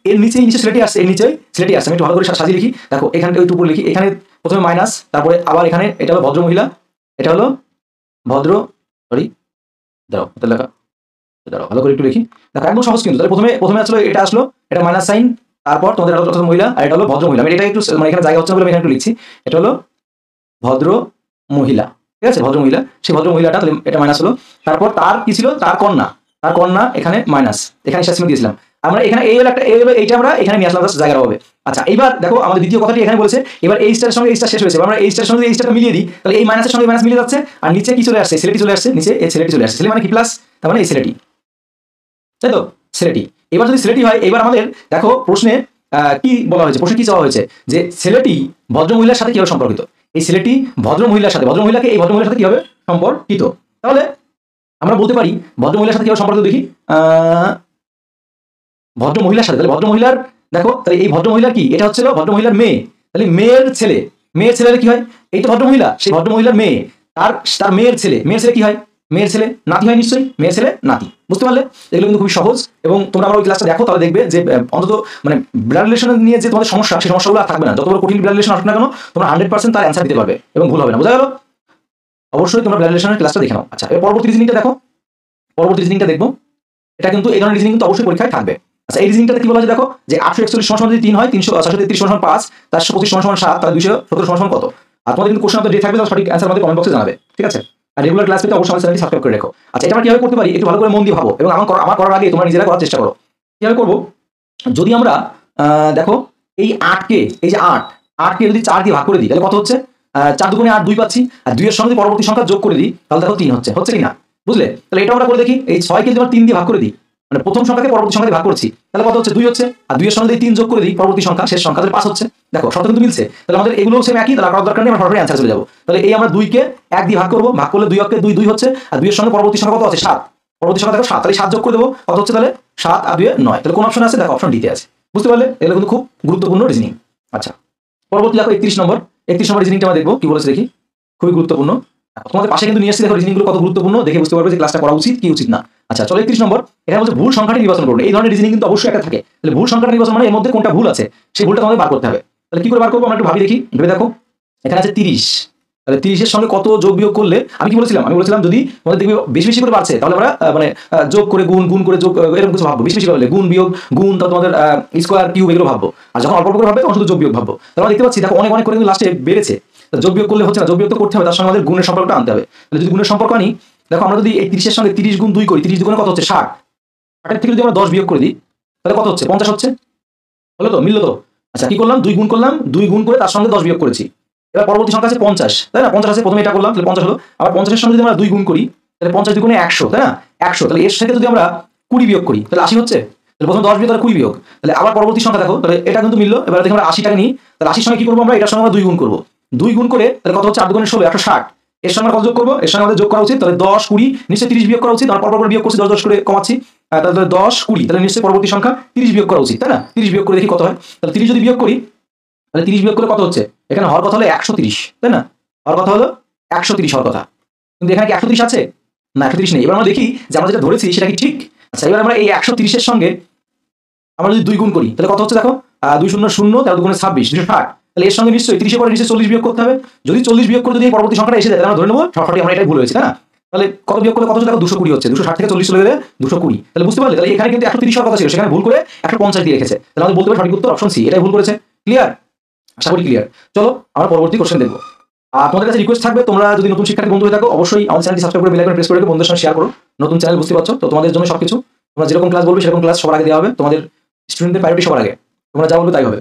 এর নিচে ছেলেটি আসছে, এর নিচে ছেলেটি আসছে। আমি একটু ভালো করে সাজিয়ে লিখি, দেখো এখানটা একটু উপরে লিখি, এখানে প্রথমে মাইনাস, তারপরে আবার এখানে এটা হলো ভদ্র মহিলা, এটা হলো দাঁড়াও ভালো করে একটু লিখি, দেখো একদম সহজ কিন্তু। তাহলে প্রথমে আসলো এটা, এটা মাইনাস সাইন, তারপর তোমাদের অর্থাৎ মহিলা, আর এটা হলো ভদ্র মহিলা। আমি এটা একটু মানে এখানে জায়গা হচ্ছে না বলে আমি এখানে একটু লিখছি, এটা হলো ভদ্র মহিলা, ঠিক আছে, ভদ্র মহিলা, সেই ভদ্র মহিলাটা, তাহলে এটা মাইনাস হলো। তারপর তার কি ছিল, তার কন্যা এখানে মাইনাস, এখানে স্টার দিয়েছিলাম আমরা, এখানে এইটা আমরা এখানে নিয়ে আসলাম জায়গার হবে। আচ্ছা এইবার দেখো আমাদের দ্বিতীয় কথাটি এখানে বলেছে, এবার এই স্টারের সঙ্গে এই স্টার শেষ হয়েছে, আমরা এই স্টারের সঙ্গে এই স্টারটা মিলিয়ে দিই, তাহলে এই মাইনাসের সঙ্গে মাইনাস মিলে যাচ্ছে, আর নিচে কি চলে আসছে, ছেলেটি চলে আসছে, নিচে এই ছেলেটি চলে আসছে, ছেলে মানে কি প্লাস, তার মানে এই ছেলেটি, তাই তো, ছেলেটি। এবার যদি ছেলেটি হয়, এবার আমাদের দেখো প্রশ্নে কি বলা হয়েছে, প্রশ্নে কি চাওয়া হয়েছে, যে ছেলেটি ভদ্রমহিলার সাথে কিভাবে সম্পর্কিত, এই ছেলেটি ভদ্রমহিলাকে এই ভদ্রমহিলার সাথে কিভাবে সম্পর্কিত। তাহলে আমরা বলতে পারি ভদ্রমহিলার সাথে কিভাবে সম্পর্কিত, দেখি ভদ্রমহিলার সাথে, তাহলে ভদ্রমহিলার দেখো, তাহলে এই ভদ্রমহিলার কি, এটা হচ্ছে ভদ্রমহিলার মেয়ে, তাহলে মেয়ের ছেলে, মেয়ের ছেলে কি হয়? এই তো ভদ্রমহিলা, সেই ভদ্রমহিলার মেয়ে, তার তার মেয়ের ছেলে কি হয়? মেয়ের ছেলে নাতি হয় নিশ্চয়ই, মেয়ের ছেলে নাতি। বুঝতে পারলে? এগুলো কিন্তু খুবই সহজ, এবং তোমরা আমার ওই ক্লাসটা দেখো, তাহলে দেখবে যে অন্তত মানে ব্লাড রিলেশন নিয়ে যে তোমাদের সমস্যা, সেই সমস্যাগুলো আর থাকবে না। যত বড় কঠিন ব্লাড রিলেশন আসুক না কেন, তোমরা 100% তার অ্যান্সার দিতে পারবে এবং ভুল হবে না। বোঝা গেল? অবশ্যই তোমরা ব্লাড রিলেশনের ক্লাসটা দেখে নাও। আচ্ছা, এবার পরবর্তী রিজনিংটা দেখো। পরবর্তী রিজনিংটা দেখবো, এটা কিন্তু এই ধরনের রিজনিং কিন্তু অবশ্যই পরীক্ষায় থাকবে। আচ্ছা, এই রিজনিংটাতে কি বলা আছে দেখো, যে 841 সমান যদি 3 হয়, 733 সমান 5, 425 সমান 7, তাহলে 217 সমান কত? আর তোমাদের কিন্তু কোশ্চেন অফ দ্য ডে থাকবে, তার সঠিক অ্যান্সার আমাদের কমেন্ট বক্সে জানাবে, ঠিক আছে? আর রেগুলার ক্লাস পেতে অবশ্যই আমাদের চ্যানেলটি সাবস্ক্রাইব করে রাখো। আচ্ছা, এটা আমরা কিভাবে করতে পারি একটু ভালো করে মন দিয়ে ভাবো, এবং আমার করার আগে তোমরা নিজেরা করার চেষ্টা করো। কিভাবে করবো? যদি আমরা দেখো এই 8কে, এই যে 8কে যদি 4 দিয়ে ভাগ করে দিই, তাহলে কত হচ্ছে? 4 দুগুণে 8, 2 পাচ্ছি, আর 2 এর সঙ্গে পরবর্তী সংখ্যা যোগ করে দিই, তাহলে দেখো 3 হচ্ছে কি না? বুঝলে? তাহলে এটা আমরা করে দেখি, এই 6কে যদি আমরা 3 দিয়ে ভাগ করে দিই, মানে প্রথম সংখ্যাকে পরবর্তী সংখ্যা দিয়ে ভাগ করছি, তাহলে কত হচ্ছে? 2 হচ্ছে, আর 2 এর সঙ্গে 3 যোগ করে দিই পরবর্তী সংখ্যা, শেষ সংখ্যা, তাহলে 5 হচ্ছে। দেখো শর্ত কিন্তু মিলছে, তাহলে আমাদের এগুলো সেম একই, তাহলে করার দরকার নেই, আমরা সরাসরি অ্যান্সার চলে যাবো। তাহলে এই আমরা 2কে 1 দিয়ে ভাগ করবো, ভাগ করলে 2 অক্ষে 2, 2 হচ্ছে, আর 2 এর সঙ্গে পরবর্তী সংখ্যা কত আছে? 7। পরবর্তী সংখ্যা দেখো 7, তাহলে 7 যোগ করে দেবো, কত হচ্ছে? তাহলে 7 আর 2 9। তাহলে কোন অপশন আছে? দেখো অপশন ডিতে আছে। বুঝতে পারলে? এগুলো কিন্তু খুব গুরুত্বপূর্ণ রিজনিং। আচ্ছা, পরবর্তী দেখো 31 নম্বর রিজনিংটা আমরা দেখবো, কি বলেছে দেখি, খুবই গুরুত্বপূর্ণ। তোমাদের পাশে কিন্তু নিয়ে এসেছি, দেখো রিজনিং গুলো কত গুরুত্বপূর্ণ, দেখে বুঝতে পারবে যে ক্লাসটা করা উচিত কি উচিত না। আচ্ছা চলো 31 নম্বর, এটা বলছে ভুল সংখ্যাটি নির্বাচন করুন। এই ধরনের রিজনিং কিন্তু অবশ্যই একটা থাকে। তাহলে ভুল সংখ্যাটা নির্বাচন মানে এর মধ্যে কোনটা ভুল আছে, সেই ভুলটা তোমাদের বার করতে হবে। তাহলে কি করে বার করবো আমরা একটু ভাবি দেখি, ভেবে দেখো। এখানে আছে 30, তাহলে 30 এর সঙ্গে কত যোগ বিয়োগ করলে, আমি কি বলেছিলাম? আমি বলেছিলাম যদি আমাদের দেখবে বেশি বেশি করে বাড়ছে, তাহলে আমরা মানে যোগ করে গুণ করে যোগ, এরকম কিছু ভাববো। বেশি বেশি করলে গুণ বিয়োগ গুণ, তারপর তোমাদের স্কোয়ার কিউব এগুলো ভাববো। আর যখন অল্প করে ভাববে তখন শুধু যোগ বিয়োগ ভাববো। তাহলে আমরা দেখতে পাচ্ছি দেখো অনেক করে কিন্তু লাস্টে বেড়েছে। যোগ বিয়োগ করলে হচ্ছে না, যোগ বিয়োগ তো করতে হবে, তার সঙ্গে আমাদের গুণের সম্পর্কটা আনতে হবে। তাহলে যদি গুণের সম্পর্ক আনি, দেখো আমরা যদি এই 30 এর সঙ্গে 30 গুণ 2 করি, 30 দুগুণে কত হচ্ছে? 60। 60 থেকে যদি আমরা 10 বিয়োগ করে দিই, তাহলে কত হচ্ছে? 50 হচ্ছে। হলো তো? মিললো তো? আচ্ছা, কি করলাম? 2 গুণ করলাম, 2 গুণ করে তার সঙ্গে 10 বিয়োগ করেছি। এবার পরবর্তী সংখ্যা আছে 50, তাই না? 50 আছে, প্রথমে এটা করলাম, তাহলে 50 হলো। আবার 50 এর সঙ্গে যদি আমরা 2 গুণ করি, তাহলে 50 দুগুণে 100, তাই না? 100, তাহলে এর থেকে যদি আমরা 20 বিয়োগ করি, তাহলে 80 হচ্ছে। তাহলে প্রথমে 10 বিয়োগ, তাহলে 20 বিয়োগ, তাহলে আবার পরবর্তী সংখ্যা দেখো, তাহলে এটা কিন্তু মিললো। এবার দেখো আমরা 80টাকে নিই, তাহলে 80 সঙ্গে কি করবো আমরা? এটার সঙ্গে আমরা 2 গুণ করবো। 2 গুণ করে তাহলে কত হচ্ছে? 8 দুগুণে 16, 160। এর সঙ্গে কত যোগ করবো? এর সঙ্গে আমাদের যোগ করা উচিত, তাহলে 10, 20, নিশ্চয়ই 30 বিয়োগ করা উচিত। আর পরপর বিয়োগ করছি, 10 10 করে কমাচ্ছি, তাহলে 10, 20, তাহলে নিশ্চয়ই পরবর্তী সংখ্যা 30 বিয়োগ করা উচিত, তাই না? 30 বিয়োগ করে দেখি কত হয়। তাহলে 30 যদি বিয়োগ করি, তাহলে 30 বিয়োগ করলে কত হচ্ছে? এখানে হওয়ার কথা হলো 130, তাই না? হওয়ার কথা হলো 130 হওয়ার কথা, কিন্তু এখানে কি 130 আছে? না, 130 নেই। এবার আমরা দেখি যে আমরা যেটা ধরেছি সেটা কি ঠিক। আচ্ছা, এবার আমরা এই 130 এর সঙ্গে আমরা যদি 2 গুণ করি, তাহলে কত হচ্ছে? দেখো 2 0 0, তাহলে 2 গুণে 26, 260। তাহলে এর সঙ্গে নিশ্চয়ই 30 এর পরে নিশ্চয়ই 40 বিয়োগ করতে হবে। যদি 40 বিয়োগ করে যদি পরবর্তী সংখ্যাটা এসে যায়, তাহলে আমরা ধরে নেবো সরাসরি আমরা এটাই ভুল হয়েছে, তাই না? তাহলে কত বিয়োগ করলে কত হচ্ছে? দেখো 220 হচ্ছে। 260 থেকে 40 চলে গেলে 220। তাহলে বুঝতে পারলে? তাহলে এখানে কিন্তু 130 হওয়ার কথা ছিল, সেখানে ভুল করে 150 দিয়ে রেখেছে। তাহলে আমাদের বলতে হবে সঠিক উত্তর অপশন সি, এটাই ভুল করেছে। ক্লিয়ার? আশা করি ক্লিয়ার। চলো আমরা পরবর্তী কোশ্চেন দেখবো। আর তোমাদের কাছে রিকোয়েস্ট থাকবে, তোমরা যদি নতুন শিক্ষার্থী বন্ধু হয়ে থাকো, অবশ্যই আমাদের চ্যানেলটি সাবস্ক্রাইব করে বেল আইকন প্রেস করে রেখে বন্ধুদের সঙ্গে শেয়ার করো। নতুন চ্যানেল, বুঝতে পারছো তো, তোমাদের জন্য সবকিছু, তোমরা যেরকম ক্লাস বলবে সেরকম ক্লাস সবার আগে দেওয়া হবে। তোমাদের স্টুডেন্টদের প্রায়োরিটি সবার আগে, তোমরা যা বলবে তাই হবে।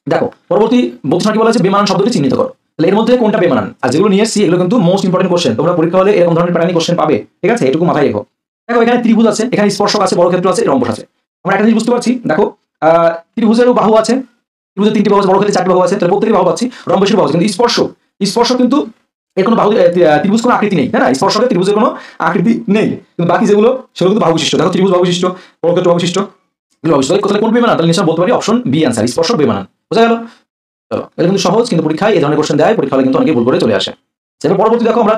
দেখো পরবর্তী 32 কি বলা আছে? বেমানান শব্দটি চিহ্নিত করো। তাহলে এর মধ্যে কোনটা বেমানান? আর যেগুলো নিয়ে এসেছি এগুলো কিন্তু মোস্ট ইম্পর্টেন্ট কোশ্চেন, তোমরা পরীক্ষা হলে এরকম ধরনের প্যাটার্নি কোশ্চেন পাবে, ঠিক আছে? এটুকু মাথায় রেখো। দেখো এখানে ত্রিভুজ আছে, এখানে স্পর্শক আছে, বর্গক্ষেত্র আছে, রম্বস আছে। আমরা একটা জিনিস বুঝতে পারছি, দেখো ত্রিভুজেরও বাহু আছে, ত্রিভুজের 3টি বাহু আছে, বর্গক্ষেত্রে 4টি বাহু আছে, তাহলে প্রত্যেকটি বাহু পাচ্ছি, রম্বসের বাহু আছে। কিন্তু স্পর্শক কিন্তু এর কোনো বাহু, ত্রিভুজ কোনো আকৃতি নেই, তাই না? স্পর্শকে ত্রিভুজের কোনো আকৃতি নেই, কিন্তু বাকি যেগুলো সেগুলো কিন্তু বাহু বিশিষ্ট। দেখো ত্রিভুজ বাহু বিশিষ্ট, বর্গক্ষেত্র বাহু বিশিষ্ট, এগুলো বাহু বিশিষ্ট। তাহলে কোন বেমানান? তাহলে নিশ্চয় বলতে পারি অপশন বি অ্যান্সার, স্পর্শক বেমানান। বোঝা গেল? চলো, এটা কিন্তু সহজ, কিন্তু পরীক্ষায় এই ধরনের কোশ্চেন দেয়, পরীক্ষা হলে কিন্তু অনেকে ভুল করে চলে আসে। এবার পরবর্তী দেখো আমরা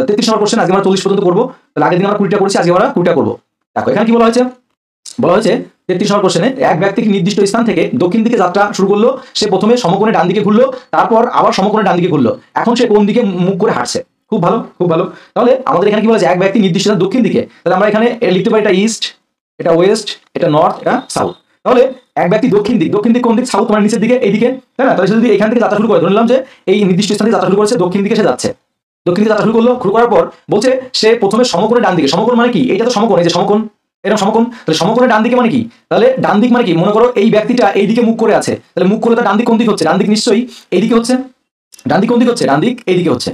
33 নম্বর কোশ্চেন, আজকে আমরা 40 পর্যন্ত করবো। তাহলে আগের দিন আমরা 20টা করেছি, আজকে আমরা 20টা করবো। দেখো এখানে কি বলা হয়েছে? 33 নম্বর কোশ্চেনে, এক ব্যক্তি নির্দিষ্ট স্থান থেকে দক্ষিণ দিকে যাত্রা শুরু করলো। সে প্রথমে সমকোণে ডান দিকে ঘুরলো, তারপর আবার সমকোণে ডান দিকে ঘুরলো। এখন সে কোন দিকে মুখ করে হাঁটছে? খুব ভালো, খুব ভালো। তাহলে আমাদের এখানে কি বলা যায়? এক ব্যক্তি নির্দিষ্ট দক্ষিণ দিকে, তাহলে আমরা এখানে লিখতে পারি এটা ইস্ট, এটা ওয়েস্ট, এটা নর্থ, এটা সাউথ। তাহলে এক ব্যক্তি দক্ষিণ দিক কোন দিক? সাউথ, মানে নিচের দিকে, এইদিকে, তাই না? তাহলে যদি এখান থেকে যাত্রা শুরু করে, ধরে নিলাম যে এই নির্দিষ্ট স্থান থেকে যাত্রা শুরু করেছে, দক্ষিণ দিকে সে যাচ্ছে, দক্ষিণ দিকে যাত্রা শুরু করলো। শুরু করার পর বলছে সে প্রথমে সমকোণে ডান দিকে। সমকোণ মানে কি? এটা তো সমকোণ, এই যে সমকোণ, এরকম সমকোণ। তাহলে সমকোণে ডান দিকে মানে কি? তাহলে ডান দিক মানে কি? মনে করো এই ব্যক্তিটা এইদিকে মুখ করে আছে, তাহলে মুখ করে তার ডান দিক কোন দিক হচ্ছে? ডান দিক নিশ্চয়ই এইদিকে হচ্ছে। ডান দিক কোন দিক হচ্ছে? ডান দিক এইদিকে হচ্ছে,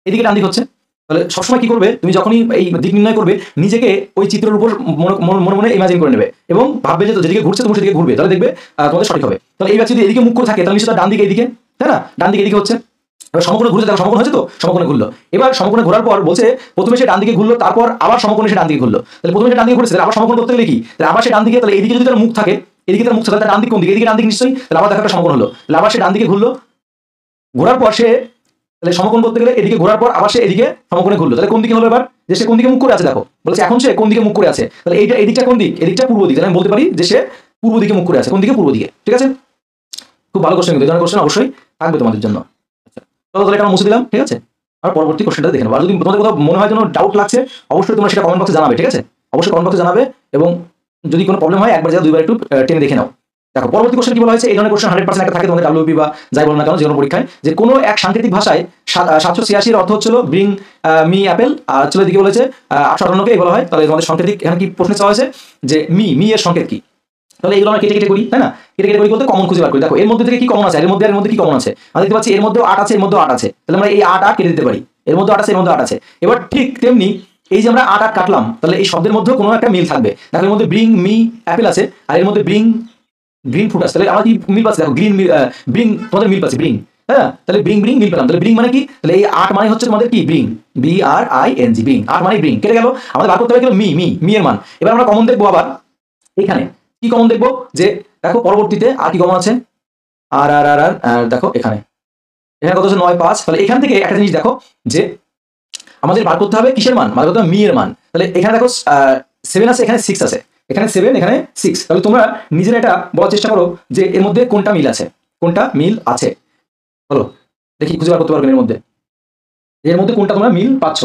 এইদিকে ডান দিক হচ্ছে। তাহলে সবসময় কি করবে? তুমি যখনই এই দিক নির্ণয় করবে, নিজেকে ওই চিত্রের উপর মনে ইমাজিন করে নেবে এবং ভাববে যে যেদিকে ঘুরছে তুমি সেদিকে ঘুরবে, তাহলে দেখবে তোমাদের সঠিক হবে। তাহলে এই ব্যক্তি যদি এদিকে মুখ করে থাকে, তাহলে নিশ্চয়ই তার ডান দিকে এইদিকে, তাই না? ডান দিকে এদিকে হচ্ছে। এবার সমকোণে ঘুরতে, দেখো সমকোণ হয়েছে তো, সমকোণে ঘুরলো। এবার সমকোণে ঘোরার পর বলছে প্রথমে সে ডান দিকে ঘুরলো, তারপর আবার সমকোণে সে ডান দিকে ঘুরলো। তাহলে প্রথমে সে ডান দিকে ঘুরছে, তাহলে আবার সমকোণ করতে গেলে কি? তাহলে আবার সে ডান দিকে, তাহলে এদিকে যদি তার মুখ থাকে, এদিকে তার মুখ থাকে, তাহলে ডান দিক কোন দিকে? এদিকে ডান দিক নিশ্চয়ই। তাহলে আবার দেখো একটা সমকোণ হলো, তাহলে আবার সে ডান দিকে ঘুরলো, ঘোরার পর সে তাহলে সমকোণ করতে গেলে এদিকে ঘোরার পর আবার সে এদিকে সমকোণে ঘুরলো, তাহলে কোন দিকে হলো এবার, যে সে কোন দিকে মুখ করে আছে দেখো, বলছে এখন সে কোন দিকে মুখ করে আছে, তাহলে এইটা এদিকটা কোন দিক, এদিকটা পূর্ব দিক, তাহলে আমি বলতে পারি যে সে পূর্ব দিকে মুখ করে আছে, কোন দিকে, পূর্ব দিকে। ঠিক আছে, খুব ভালো কোশ্চেন, কিন্তু এই ধরনের কোশ্চেন অবশ্যই থাকবে তোমাদের জন্য। আচ্ছা চলো তাহলে এটা মুছে দিলাম। ঠিক আছে, আর পরবর্তী কোশ্চেনটা দেখে নেবো। আর যদি তোমাদের কোথাও মনে হয় যেন ডাউট লাগছে, অবশ্যই তোমরা সেটা কমেন্ট বক্সে জানাবে। ঠিক আছে, অবশ্যই কমেন্ট বক্সে জানাবে, এবং যদি কোনো প্রবলেম হয় একবার যা দুইবার একটু টেনে দেখে নাও। দেখো পরবর্তী কোশ্চেন কি বলা হয়েছে, এই ধরনের কোশ্চেন 100% একটা থাকে তোমাদের ডাব্লিউপি বা যাই বলো না কেন যে কোনো পরীক্ষায়, যে কোনো এক সাংকেতিক ভাষায় 786 এর অর্থ হচ্ছিল ব্রিং মি অ্যাপেল, আর চলে দিকে বলেছে 858 কে বলা হয়। তাহলে তোমাদের সাংকেতিক এখানে কি প্রশ্ন চাওয়া হয়েছে যে মি এর সংকেত কি, তাহলে এগুলো আমরা কেটে কেটে করি, তাই না, কেটে কেটে করি বলতে কমন খুঁজে বার করি। দেখো এর মধ্যে থেকে কি কমন আছে, এর মধ্যে কি কমন আছে, আমরা দেখতে পাচ্ছি এর মধ্যেও 8 আছে, এর মধ্যেও 8 আছে, তাহলে আমরা এই 8 কেটে দিতে পারি, এর মধ্যে 8 আছে, এর মধ্যে 8 আছে। এবার ঠিক তেমনি এই যে আমরা 8 কাটলাম, তাহলে এই শব্দের মধ্যেও কোনো একটা মিল থাকবে। দেখো এর মধ্যে ব্রিং মি অ্যাপেল আছে, আর এর মধ্যে ব্রিং গ্রিন ফুড আছে, তাহলে আমার কি মিল পাচ্ছে, দেখো গ্রিন ব্রিং তোমাদের মিল পাচ্ছে, ব্রিং, হ্যাঁ, তাহলে ব্রিং মিল পেলাম। তাহলে ব্রিং মানে কি, তাহলে এই 8 মানে হচ্ছে তোমাদের কি ব্রিং, BRING, ব্রিং, 8 মানে ব্রিং, কেটে গেল। আমাদের বার করতে হবে মি এর মান। এবার আমরা কমন দেখবো আবার এখানে কি কমন দেখবো, যে দেখো পরবর্তীতে আর কি কমন আছে, আর দেখো এখানে কত আছে 9 5, তাহলে এখান থেকে একটা জিনিস দেখো যে আমাদের বার করতে হবে কিসের মান, বার করতে হবে মি এর মান। তাহলে এখানে দেখো 7 আছে, এখানে 6 আছে, এখানে 7 এখানে 6, তাহলে তোমরা নিজেরা এটা বলার চেষ্টা করো যে এর মধ্যে কোনটা মিল আছে, কোনটা মিল আছে, বলো দেখি খুঁজে বার করতে পারবেন এর মধ্যে কোনটা তোমরা মিল পাচ্ছ।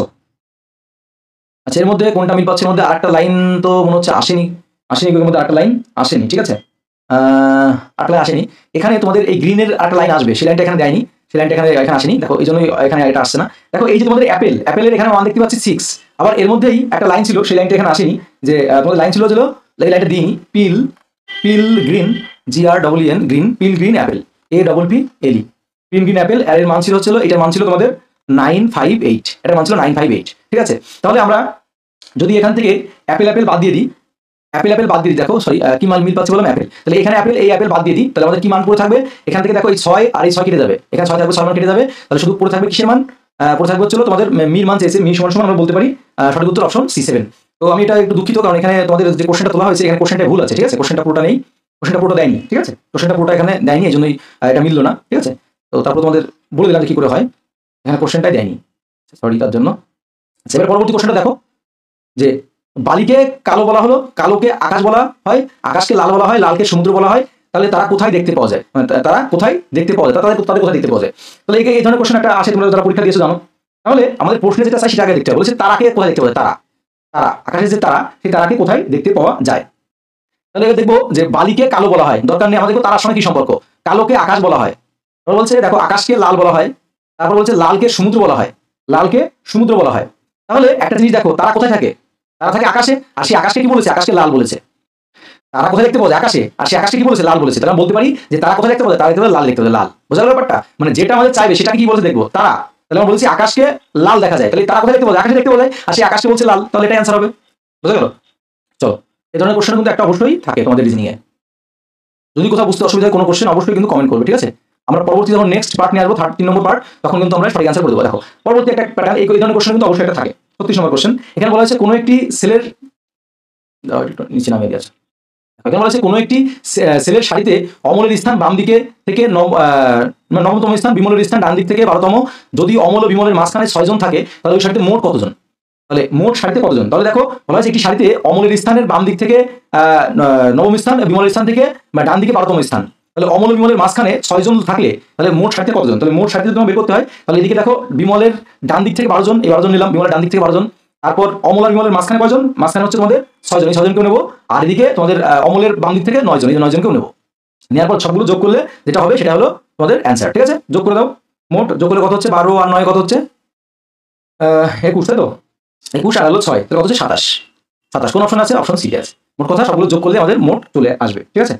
আচ্ছা এর মধ্যে কোনটা মিল পাচ্ছ, এর মধ্যে আরেকটা লাইন তো মনে হচ্ছে আসেনি, এর মধ্যে আরেকটা লাইন আসেনি। ঠিক আছে, আরেকটা লাইন আসেনি, এখানে তোমাদের এই গ্রিনের আরেকটা লাইন আসবে, সেই লাইনটা এখানে দেয়নি, সেই লাইনটা এখানে আসেনি, দেখো এই জন্যই এখানে এটা আসছে না। দেখো এই যে তোমাদের অ্যাপেলের এখানে 1 দেখতে পাচ্ছি 6, আবার এর মধ্যেই একটা লাইন ছিল, সেই লাইনটা এখানে আসেনি, যে তোমাদের লাইন ছিল এই লাইনটা দিইনি, পিল গ্রিন, GREEN গ্রিন, পিল গ্রিন অ্যাপেল, APPLE, পিল গ্রিন অ্যাপেল, এর মান ছিল এটার মান ছিল তোমাদের 958, এটার মান ছিল 958। ঠিক আছে, তাহলে আমরা যদি এখান থেকে অ্যাপেল বাদ দিয়ে দিই, অ্যাপেল বাদ দিয়ে দিই, দেখো সরি কি মান মিল পাচ্ছি বললাম অ্যাপেল, তাহলে এখানে এই অ্যাপেল বাদ দিয়ে দিই, তাহলে আমাদের কি মান পড়ে থাকবে, এখান থেকে দেখো এই 6 আর এই 6 কেটে যাবে, এখানে 6 থাকবে, 6 মান কেটে যাবে, তাহলে শুধু পড়ে থাকবে কিসের মান, পড়ে থাকবে হচ্ছিল তোমাদের মির মান চেয়েছে, মি সমান আমরা বলতে পারি সঠিক উত্তর অপশন C7। তো আমি এটা একটু দুঃখিত, কারণ এখানে তোমাদের যে কোশ্চেনটা তোলা হয়েছে এখানে কোশ্চেনটা ভুল আছে। ঠিক আছে, কোশ্চেনটা পুরোটা নেই, কোশ্চেনটা পুরোটা দেয়নি। ঠিক আছে, কোশ্চেনটা পুরোটা এখানে দেয়নি, এই জন্যই এটা মিললো না। ঠিক আছে, তো তারপর তোমাদের বলে দিলাম কি করে হয়, এখানে কোশ্চেনটাই দেয়নি, সরি তার জন্য। এবার পরবর্তী কোশ্চেনটা দেখো, যে বালিকে কালো বলা হলো, কালোকে আকাশ বলা হয়, আকাশকে লাল বলা হয়, লালকে সমুদ্র বলা হয়, তাহলে তারা কোথায় দেখতে পাওয়া যায়, মানে তারা কোথায় দেখতে পাওয়া যায়, তাদের কোথায় দেখতে পাওয়া যায়। তাহলে এই ধরনের কোশ্চেন একটা আসে, তোমরা যারা পরীক্ষা দিয়েছো জানো। তাহলে আমাদের প্রশ্নে যেটা চাই সেটা আগে দেখতে হবে, বলছে তারাকে কোথায় দেখতে পাওয়া যায়, তারা আকাশের যে তারা, সেই তারাকে কোথায় দেখতে পাওয়া যায়। তাহলে দেখবো যে বালিকে কালো বলা হয়, দরকার নেই আমাদের তারার সঙ্গে কি সম্পর্ক, কালোকে আকাশ বলা হয়, বলছে দেখো আকাশকে লাল বলা হয়, তারপর বলছে লালকে সমুদ্র বলা হয়, তাহলে একটা জিনিস দেখো, তারা কোথায় থাকে, তারা থাকে আকাশে, আর সেই আকাশকে কি বলেছে, আকাশকে লাল বলেছে। তারা কোথায় দেখতে পাওয়া যায়, আকাশে, আর সেই আকাশকে কি বলেছে, লাল বলেছে। তারা বলতে পারি যে তারা কোথায় দেখতে পাওয়া যায়, তারা দেখতে পাওয়া লাল দেখতে পাওয়া, লাল। বোঝা গেল ব্যাপারটা, মানে যেটা আমাদের চাইবে সেটাকে কি বলছে দেখবো, তারা। তাহলে আমরা বলছি আকাশকে লাল দেখা যায়, তাহলে তারা কোথায় দেখতে পাওয়া যায়, আকাশে দেখতে পাওয়া যায়, আর সেই আকাশকে বলছে লাল, তাহলে এটা অ্যান্সার হবে। বোঝা গেল, চলো এই ধরনের কোশ্চেন কিন্তু একটা অবশ্যই থাকে তোমাদের রিজনিং এ। যদি কোথাও বুঝতে অসুবিধা হয় কোনো কোশ্চেন অবশ্যই কিন্তু কমেন্ট করবে। ঠিক আছে, আমরা পরবর্তী যখন নেক্সট পার্ট নিয়ে আসবো 3 নম্বর পার্ট, তখন কিন্তু আমরা সঠিক অ্যান্সার করে দেবো। দেখো পরবর্তী একটা প্যাটার্ন, এই ধরনের কোশ্চেন কিন্তু অবশ্যই একটা থাকে। 36 নম্বর কোশ্চেন, এখানে বলা হয়েছে কোনো একটি সেলের নিচে নামিয়ে দিয়েছে, এখানে বলা হয়েছে কোনো একটি সেলের সারিতে অমলের স্থান বাম দিকে থেকে 9তম স্থান, বিমলের স্থান ডান দিক থেকে 12তম। যদি অমল ও বিমলের মাঝখানে 6 জন থাকে, তাহলে ওই সারিতে মোট কতজন, তাহলে মোট সারিতে কতজন। তাহলে দেখো বলা হয়েছে একটি সারিতে অমলের স্থানের বাম দিক থেকে 9ম স্থান, বিমলের স্থান থেকে বা ডান দিকে 12তম স্থান, তাহলে অমল ও বিমলের মাঝখানে 6 জন থাকলে তাহলে মোট সারিতে কতজন, তাহলে মোট সারিতে তোমার বের করতে হয়। তাহলে এদিকে দেখো বিমলের ডান দিক থেকে 12 জন, এই 12 জন নিলাম, বিমলের ডান দিক থেকে 12 জন, তারপর অমল আর বিমলের মাঝখানে কয়জন, মাঝখানে হচ্ছে তোমাদের 6 জন, এই 6 জনকেও নেবো, আর এদিকে তোমাদের অমলের বাম দিক থেকে 9 জন, এই 9 জনকেও নেবো। নেওয়ার পর সবগুলো যোগ করলে যেটা হবে সেটা হলো তোমাদের অ্যান্সার। ঠিক আছে, যোগ করে দাও, মোট যোগ করলে কত হচ্ছে, 12 আর 9 কত হচ্ছে 21, তাই তো 21 আর হলো 6, তাহলে কত হচ্ছে 27। কোন অপশন আছে, অপশন সি আছে। মোট কথা সবগুলো যোগ করলে আমাদের মোট চলে আসবে। ঠিক আছে,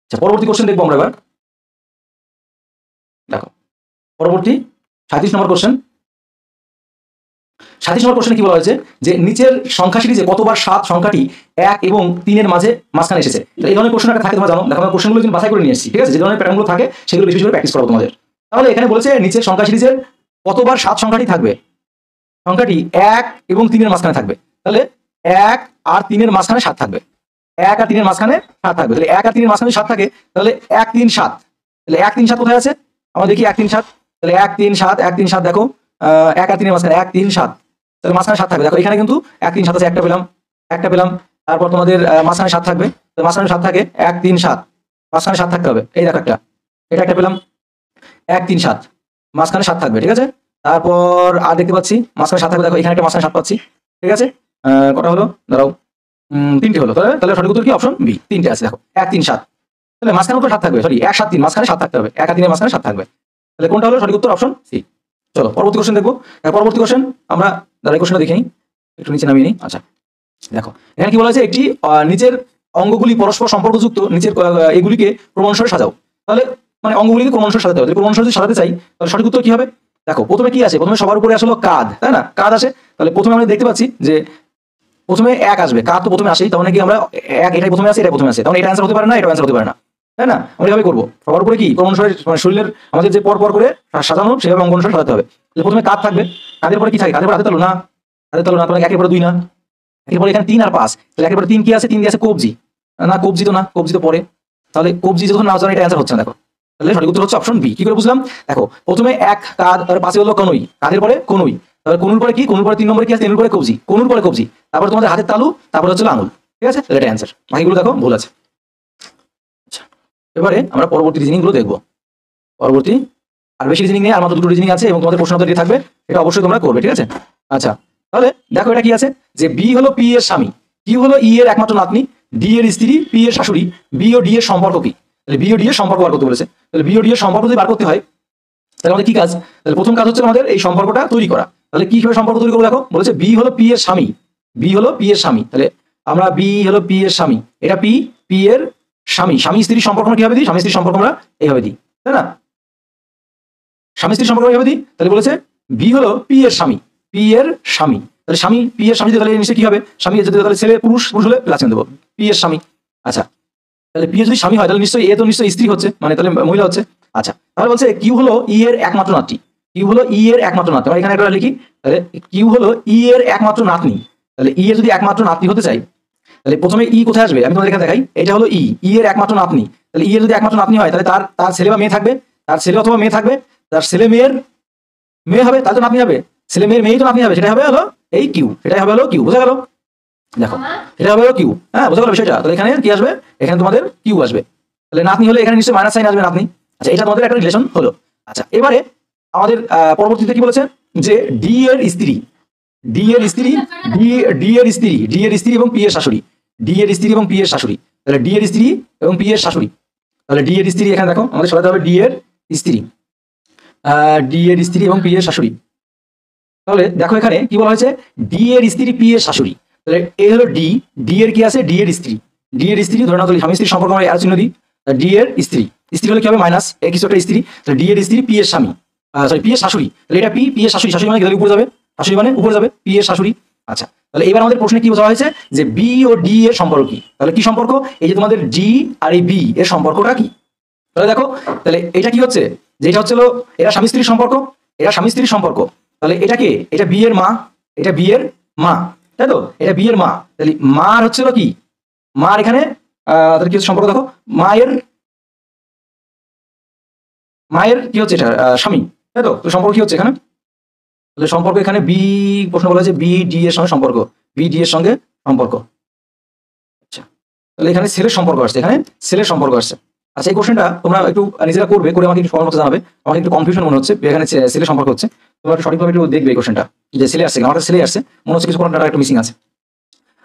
আচ্ছা পরবর্তী কোশ্চেন দেখবো আমরা এবার। দেখো পরবর্তী 37 নম্বর কোশ্চেন। 37 নম্বর কোশ্চেনে কি বলা হয়েছে, যে নিচের সংখ্যা সিরিজে কতবার 7 সংখ্যাটি 1 এবং 3 এর মাঝখানে এসেছে। তো এই ধরনের কোশ্চেন একটা থাকে, তোমরা জানো। দেখো আমরা কোশ্চেনগুলো কিন্তু বাছাই করে নিয়ে এসেছি। ঠিক আছে, যে ধরনের প্যাটার্নগুলো থাকে সেগুলো বেশি করে প্র্যাকটিস করো তোমাদের। তাহলে এখানে বলেছে নিচের সংখ্যা সিরিজের কতবার 7 সংখ্যাটি থাকবে, সংখ্যাটি 1 এবং 3 এর মাঝখানে থাকবে। তাহলে 1 আর 3 এর মাঝখানে 7 থাকবে, 1 আর 3 এর মাঝখানে 7 থাকবে। তাহলে 1 আর 3 এর মাঝখানে 7 থাকে, তাহলে 1 3 7, তাহলে 1 3 7 কোথায় আছে, আমরা দেখি 1 3 7, তাহলে 1 3 7 1 3 7 দেখো 1 আর 3 এর মাঝখানে 1 3 7, তাহলে মাঝখানে 7 থাকবে। দেখো এখানে কিন্তু 1 3 7 আছে, একটা পেলাম। তারপর তোমাদের মাঝখানে 7 থাকবে, তো মাঝখানে 7 থাকে 1 3 7, মাঝখানে 7 থাকতে হবে। এই দেখো এটা একটা পেলাম 1 3 7, মাঝখানে 7 থাকবে, ঠিক আছে। তারপর আর দেখতে পাচ্ছি মাঝখানে 7 থাকবে, দেখো এখানে একটা মাঝখানে 7 পাচ্ছি, ঠিক আছে। কটা হলো দাঁড়াও, 3টে হলো। তাহলে সঠিক উত্তর কি? অপশন বি, 3টে আছে দেখো 1 3 7। তাহলে মাঝখানে তো 7 থাকবে, সরি 1 7 3, মাঝখানে 7 থাকতে হবে, 1 আর 3 এর মাঝখানে 7 থাকবে। তাহলে কোনটা হলো সঠিক উত্তর? Option C. চলো পরবর্তী কোশ্চেন দেখবো। পরবর্তী কোশ্চেন আমরা দাঁড়াই কোশ্চেনটা দেখে নিই, একটু নিচে নামিয়ে নিই। আচ্ছা দেখো এখানে কি বলা হয়েছে, একটি নিচের অঙ্গগুলি পরস্পর সম্পর্কযুক্ত নিচের এগুলিকে ক্রমানুসারে সাজাও। তাহলে মানে অঙ্গগুলিকে ক্রমানুসারে সাজাতে হবে। ক্রমানুসারে যদি সাজাতে চাই তাহলে সঠিক উত্তর কি হবে? দেখো প্রথমে কি আছে, প্রথমে সবার উপরে আসলো কাঁধ, তাই না? কাঁধ আসে, তাহলে প্রথমে আমরা দেখতে পাচ্ছি যে প্রথমে 1 আসবে, কাঁধ তো প্রথমে আসেই, তার মানে কি আমরা 1 এটাই প্রথমে আসে, এটাই প্রথমে আসে, তাহলে এটা অ্যান্সার হতে পারে না, এটা অ্যান্সার হতে পারে না, তাই না? আমরা এভাবে করবো, সবার উপরে কি ক্রমানুসারে মানে শরীরের আমাদের যে পর করে সাজানো সেভাবে অঙ্গ অনুসারে সাজাতে হবে। তাহলে প্রথমে কাঁধ থাকবে, কাঁধের পরে কি থাকে? কাঁধের পরে হাতে তালু না, হাতে তালু না, তাহলে 1 এর পরে 2 না, এরপরে এখানে 3 আর 5, তাহলে 1 এর পরে 3 কি আছে? 3 দিয়ে আছে কবজি না, কবজি তো না, কবজি তো পরে, তাহলে কবজি যখন না হচ্ছে এটা অ্যান্সার হচ্ছে না। দেখো তাহলে সঠিক উত্তর হচ্ছে অপশন বি। কি করে বুঝলাম? দেখো প্রথমে 1 কাঁধ, তার পাশে হলো কনুই, কাঁধের পরে কনুই, তাহলে কনুর পরে কি? কনুর পরে 3 নম্বরে কি আছে? কনুর পরে কবজি, কনুর পরে কবজি, তারপরে তোমাদের হাতের তালু, তারপরে হচ্ছে আঙুল, ঠিক আছে। তাহলে এটা অ্যান্সার, বাকিগুলো দেখো ভুল আছে। আচ্ছা এবারে আমরা পরবর্তী রিজনিং গুলো দেখবো। পরবর্তী আর বেশি রিজনিং নেই, আর মাত্র 2টো রিজনিং আছে এবং তোমাদের প্রশ্ন উত্তর থাকবে, এটা অবশ্যই তোমরা করবে, ঠিক আছে। আচ্ছা তাহলে দেখো এটা কি আছে, যে বি হলো পি এর স্বামী, কিউ হলো ই এর একমাত্র নাতনি, ডি এর স্ত্রী, পি এর শাশুড়ি, বি ও ডি এর সম্পর্ক কি? তাহলে বি ও ডি এর সম্পর্ক বার করতে বলেছে। তাহলে বি ও ডি এর সম্পর্ক যদি বার করতে হয় তাহলে আমাদের কি কাজ? তাহলে প্রথম কাজ হচ্ছে আমাদের এই সম্পর্কটা তৈরি করা। তাহলে কিভাবে সম্পর্ক তৈরি করবো? দেখো বলেছে বি হলো পি এর স্বামী, বি হলো পি এর স্বামী, তাহলে আমরা বি হলো পি এর স্বামী, এটা পি, পি এর স্বামী, স্বামী স্ত্রীর সম্পর্ক আমরা কিভাবে দিই? স্বামী স্ত্রীর সম্পর্ক আমরা এইভাবে দিই, তাই না? স্বামী স্ত্রীর সম্পর্ক এইভাবে দিই। তাহলে বলেছে বি হলো পি এর স্বামী, পি এর স্বামী, তাহলে স্বামী পি এর স্বামী, তাহলে নিশ্চয়ই কি হবে? স্বামী যদি তাহলে ছেলে, পুরুষ হলে প্লাস চিহ্ন দেবো, পি এর স্বামী। আচ্ছা তাহলে পি যদি স্বামী হয় তাহলে নিশ্চয়ই এ তো নিশ্চয়ই স্ত্রী হচ্ছে, মানে তাহলে মহিলা হচ্ছে। আচ্ছা তাহলে বলছে কিউ হলো ই এর একমাত্র নাতনি, কিউ হলো ই এর একমাত্র নাতনি, আমরা এখানে একটা লিখি, তাহলে কিউ হলো ই এর একমাত্র নাতনি। তাহলে ই এর যদি একমাত্র নাতনি হতে চাই তাহলে প্রথমে ই কোথায় আসবে? আমি তোমাদের এখানে দেখাই, এটা হলো ই, ই এর একমাত্র নাতনি। তাহলে ই এর যদি একমাত্র নাতনি হয় তাহলে তার ছেলে বা মেয়ে থাকবে, তার ছেলে অথবা মেয়ে থাকবে, তার ছেলে মেয়ের মেয়ে হবে, তার তো নাতনি হবে, ছেলে মেয়ের মেয়েই তো নাতনি হবে, সেটাই হবে হলো এই কিউ, এটাই হবে হলো কিউ। বোঝা গেল? দেখো এটা হবে হলো কিউ, হ্যাঁ বোঝা গেল বিষয়টা। তাহলে এখানে কি আসবে? এখানে তোমাদের কিউ আসবে, তাহলে নাতনি হলে এখানে নিশ্চয়ই মাইনাস সাইন আসবে, নাতনি। আচ্ছা এটা তোমাদের একটা রিলেশন হলো। আচ্ছা এবারে আমাদের পরবর্তীতে কি বলেছে, যে ডি এর স্ত্রী, ডি এর স্ত্রী, ডি এর স্ত্রী, ডি এর স্ত্রী এবং পি এর শাশুড়ি, ডি এর স্ত্রী এবং পি এর শাশুড়ি, তাহলে ডি এর স্ত্রী এবং পি এর শাশুড়ি, তাহলে ডি এর স্ত্রী এখানে দেখো আমাদের সরাতে হবে ডি এর স্ত্রী, ডি এর স্ত্রী এবং পি এর শাশুড়ি। তাহলে দেখো এখানে কি বলা হয়েছে, ডি এর স্ত্রী পি এর শাশুড়ি, তাহলে এ হলো ডি, ডি এর কি আছে? ডি এর স্ত্রী, ডি এর স্ত্রী ধরে নাও, তাহলে স্বামী স্ত্রীর সম্পর্ক আমরা আর চিহ্ন দিই, ডি এর স্ত্রী, স্ত্রী হলে কি হবে? মাইনাস এ কিছু একটা স্ত্রী, তাহলে ডি এর স্ত্রী পি এর স্বামী, সরি পি এর শাশুড়ি, তাহলে এটা পি, পি এর শাশুড়ি, শাশুড়ি মানে কি উপরে যাবে, শাশুড়ি মানে উপরে যাবে, পি এর শাশুড়ি। আচ্ছা তাহলে এবার আমাদের প্রশ্নে কি বোঝা হয়েছে, যে বি ও ডি এর সম্পর্ক কি? তাহলে কি সম্পর্ক? এই যে তোমাদের ডি আর এই বি এর সম্পর্কটা কি? তাহলে দেখো তাহলে এটা কি হচ্ছে, যে এটা হচ্ছে এরা স্বামী স্ত্রীর সম্পর্ক, এরা স্বামী স্ত্রীর সম্পর্ক, তাহলে এটা কে? এটা বি এর মা, এটা বি এর মা, তাই তো? এটা বি এর মা, তাহলে মার হচ্ছিল কি? মার এখানে তাহলে কি হচ্ছে সম্পর্ক? দেখো মায়ের কি হচ্ছে? এটা স্বামী, তাই তো? তো সম্পর্ক কি হচ্ছে এখানে? তাহলে সম্পর্ক এখানে বি, প্রশ্ন বলা হয়েছে বি ডি এর সঙ্গে সম্পর্ক, বি ডি এর সঙ্গে সম্পর্ক। আচ্ছা তাহলে এখানে ছেলের সম্পর্ক আসছে, এখানে ছেলের সম্পর্ক আসছে। আচ্ছা এই কোশ্চেনটা তোমরা একটু নিজেরা করবে, করে আমাকে একটু সবার মতো জানাবে, আমাকে একটু কনফিউশন মনে হচ্ছে, এখানে ছেলে সম্পর্ক হচ্ছে, তোমরা একটু সঠিকভাবে একটু দেখবে এই কোশ্চেনটা, যে ছেলে আসছে, আমার ছেলে আসছে, মনে হচ্ছে কিছু কোনো ডাটা একটু মিসিং আছে।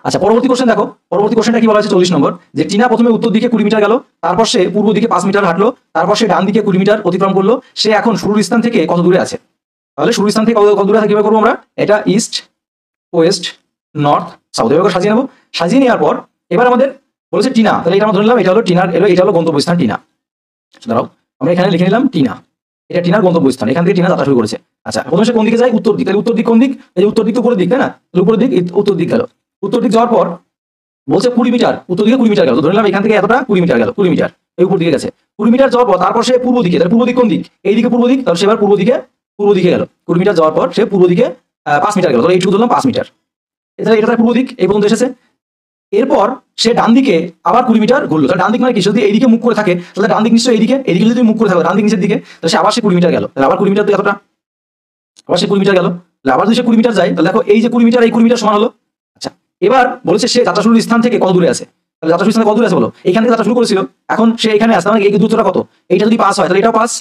আচ্ছা পরবর্তী কোশ্চেন দেখো, পরবর্তী কোশ্চেনটা কি বলা হয়েছে 40 নম্বর, যে টিনা প্রথমে উত্তর দিকে 20 মিটার গেল, তারপর সে পূর্ব দিকে 5 মিটার হাঁটলো, তারপর সে ডান দিকে 20 মিটার অতিক্রম করলো, সে এখন শুরুর স্থান থেকে কত দূরে আছে? তাহলে শুরুর স্থান থেকে কত দূরে আছে কিভাবে করবো আমরা? এটা ইস্ট, ওয়েস্ট, নর্থ, সাউথ, এভাবে সাজিয়ে নেবো। সাজিয়ে নেওয়ার পর এবার আমাদের বলেছে টিনা, তাহলে এটা আমরা ধরে নিলাম এটা হলো টিনার, এটা হলো গন্তব্যস্থান টিনা। দাঁড়াও আমরা এখানে লিখে নিলাম টিনা, এটা টিনার গন্তব্যস্থান, এখান থেকে টিনা যাত্রা শুরু করেছে। আচ্ছা প্রথমে সে কোন দিকে যায়? উত্তর দিক, তাহলে উত্তর দিক কোন দিক? এই যে উত্তর দিক তো উপরের দিক, তাই না? উপরের দিক, উত্তর দিক গেল, উত্তর দিক যাওয়ার পর বলছে 20 মিটার, উত্তর দিকে 20 মিটার গেল, ধরে নিলাম এখান থেকে এতটা 20 মিটার গেল, 20 মিটার এই উপর দিকে গেছে। 20 মিটার যাওয়ার পর তারপর সে পূর্ব দিকে, তাহলে পূর্ব দিক কোন দিক? এইদিকে পূর্ব দিক, তাহলে সে এবার পূর্ব দিকে গেল, 20 মিটার যাওয়ার পর সে পূর্ব দিকে 5 মিটার গেল, তাহলে এইটুকু ধরলাম 5 মিটার, তাহলে এটা তার পূর্ব দিক, এই পর্যন্ত এসেছে। এরপর সে ডান দিকে আবার 20 মিটার ঘুরলো। তাহলে ডান দিক মানে কি, যদি এইদিকে মুখ করে থাকে তাহলে ডান দিক নিশ্চয়ই এইদিকে, এইদিকে যদি মুখ করে থাকে ডান দিক নিচের দিকে, তাহলে সে আবার সে 20 মিটার গেল। তাহলে আবার 20 মিটার তো এতটা, আবার সে 20 মিটার গেল। তাহলে আবার যদি সে 20 মিটার যায় তাহলে দেখো এই যে 20 মিটার, এই 20 মিটার সমান হলো। আচ্ছা, এবার বলেছে সে যাত্রা শুরুর স্থান থেকে কত দূরে আছে। তাহলে যাত্রা শুরুর স্থান থেকে কত দূরে আছে বলো, এইখান থেকে যাত্রা শুরু করেছিল, এখন সে এখানে আসছে, মানে এই দূরত্বটা কত, এইটা যদি পাস হয় তাহলে এটাও পাস,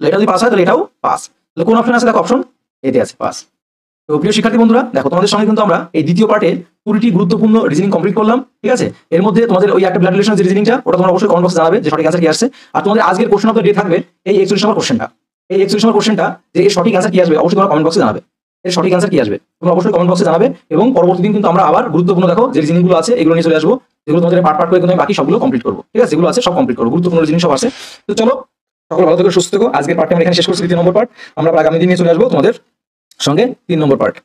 এটা যদি পাস হয় তাহলে এটাও পাস। তাহলে কোন অপশন আছে, দেখো অপশন এতে আছে, পাস। তো প্রিয় শিক্ষার্থী বন্ধুরা, দেখো তোমাদের সঙ্গে কিন্তু আমরা এই দ্বিতীয় পার্টে 20টি গুরুত্বপূর্ণ রিজনিং কমপ্লিট করলাম, ঠিক আছে। এর মধ্যে তোমাদের ওই একটা ব্লাড রিলেশনের যে রিজনিংটা, ওটা তোমরা অবশ্যই কমেন্ট বক্সে জানাবে যে সঠিক অ্যান্সার কি আসছে। আর তোমাদের আজকের কোশ্চেন অফ দ্য ডে থাকবে এই 41 নম্বর কোশ্চেনটা, এই 41 নম্বর কোশ্চেনটা যে এর সঠিক অ্যান্সার কি আসবে অবশ্যই তোমরা কমেন্ট বক্সে জানাবে, এর সঠিক অ্যান্সার কি আসবে তোমরা অবশ্যই কমেন্ট বক্সে জানাবে। এবং পরবর্তী দিন কিন্তু আমরা আবার গুরুত্বপূর্ণ দেখো যে রিজনিং গুলো আছে এগুলো নিয়ে চলে আসবো, যেগুলো তোমাদের পার্ট পার্ট করে কিন্তু আমি বাকি সবগুলো কমপ্লিট করবো, ঠিক আছে, যেগুলো আছে সব কমপ্লিট করবো, গুরুত্বপূর্ণ রিজনিং সব আছে। তো চলো, সকল ভালো থেকো, সুস্থ থেকো। আজকের পার্টটা আমরা এখানে শেষ করছি 2 নম্বর পার্ট, আমরা আগামী দিন নিয়ে চলে আসবো তোমাদের সঙ্গে 3 নম্বর পার্ট।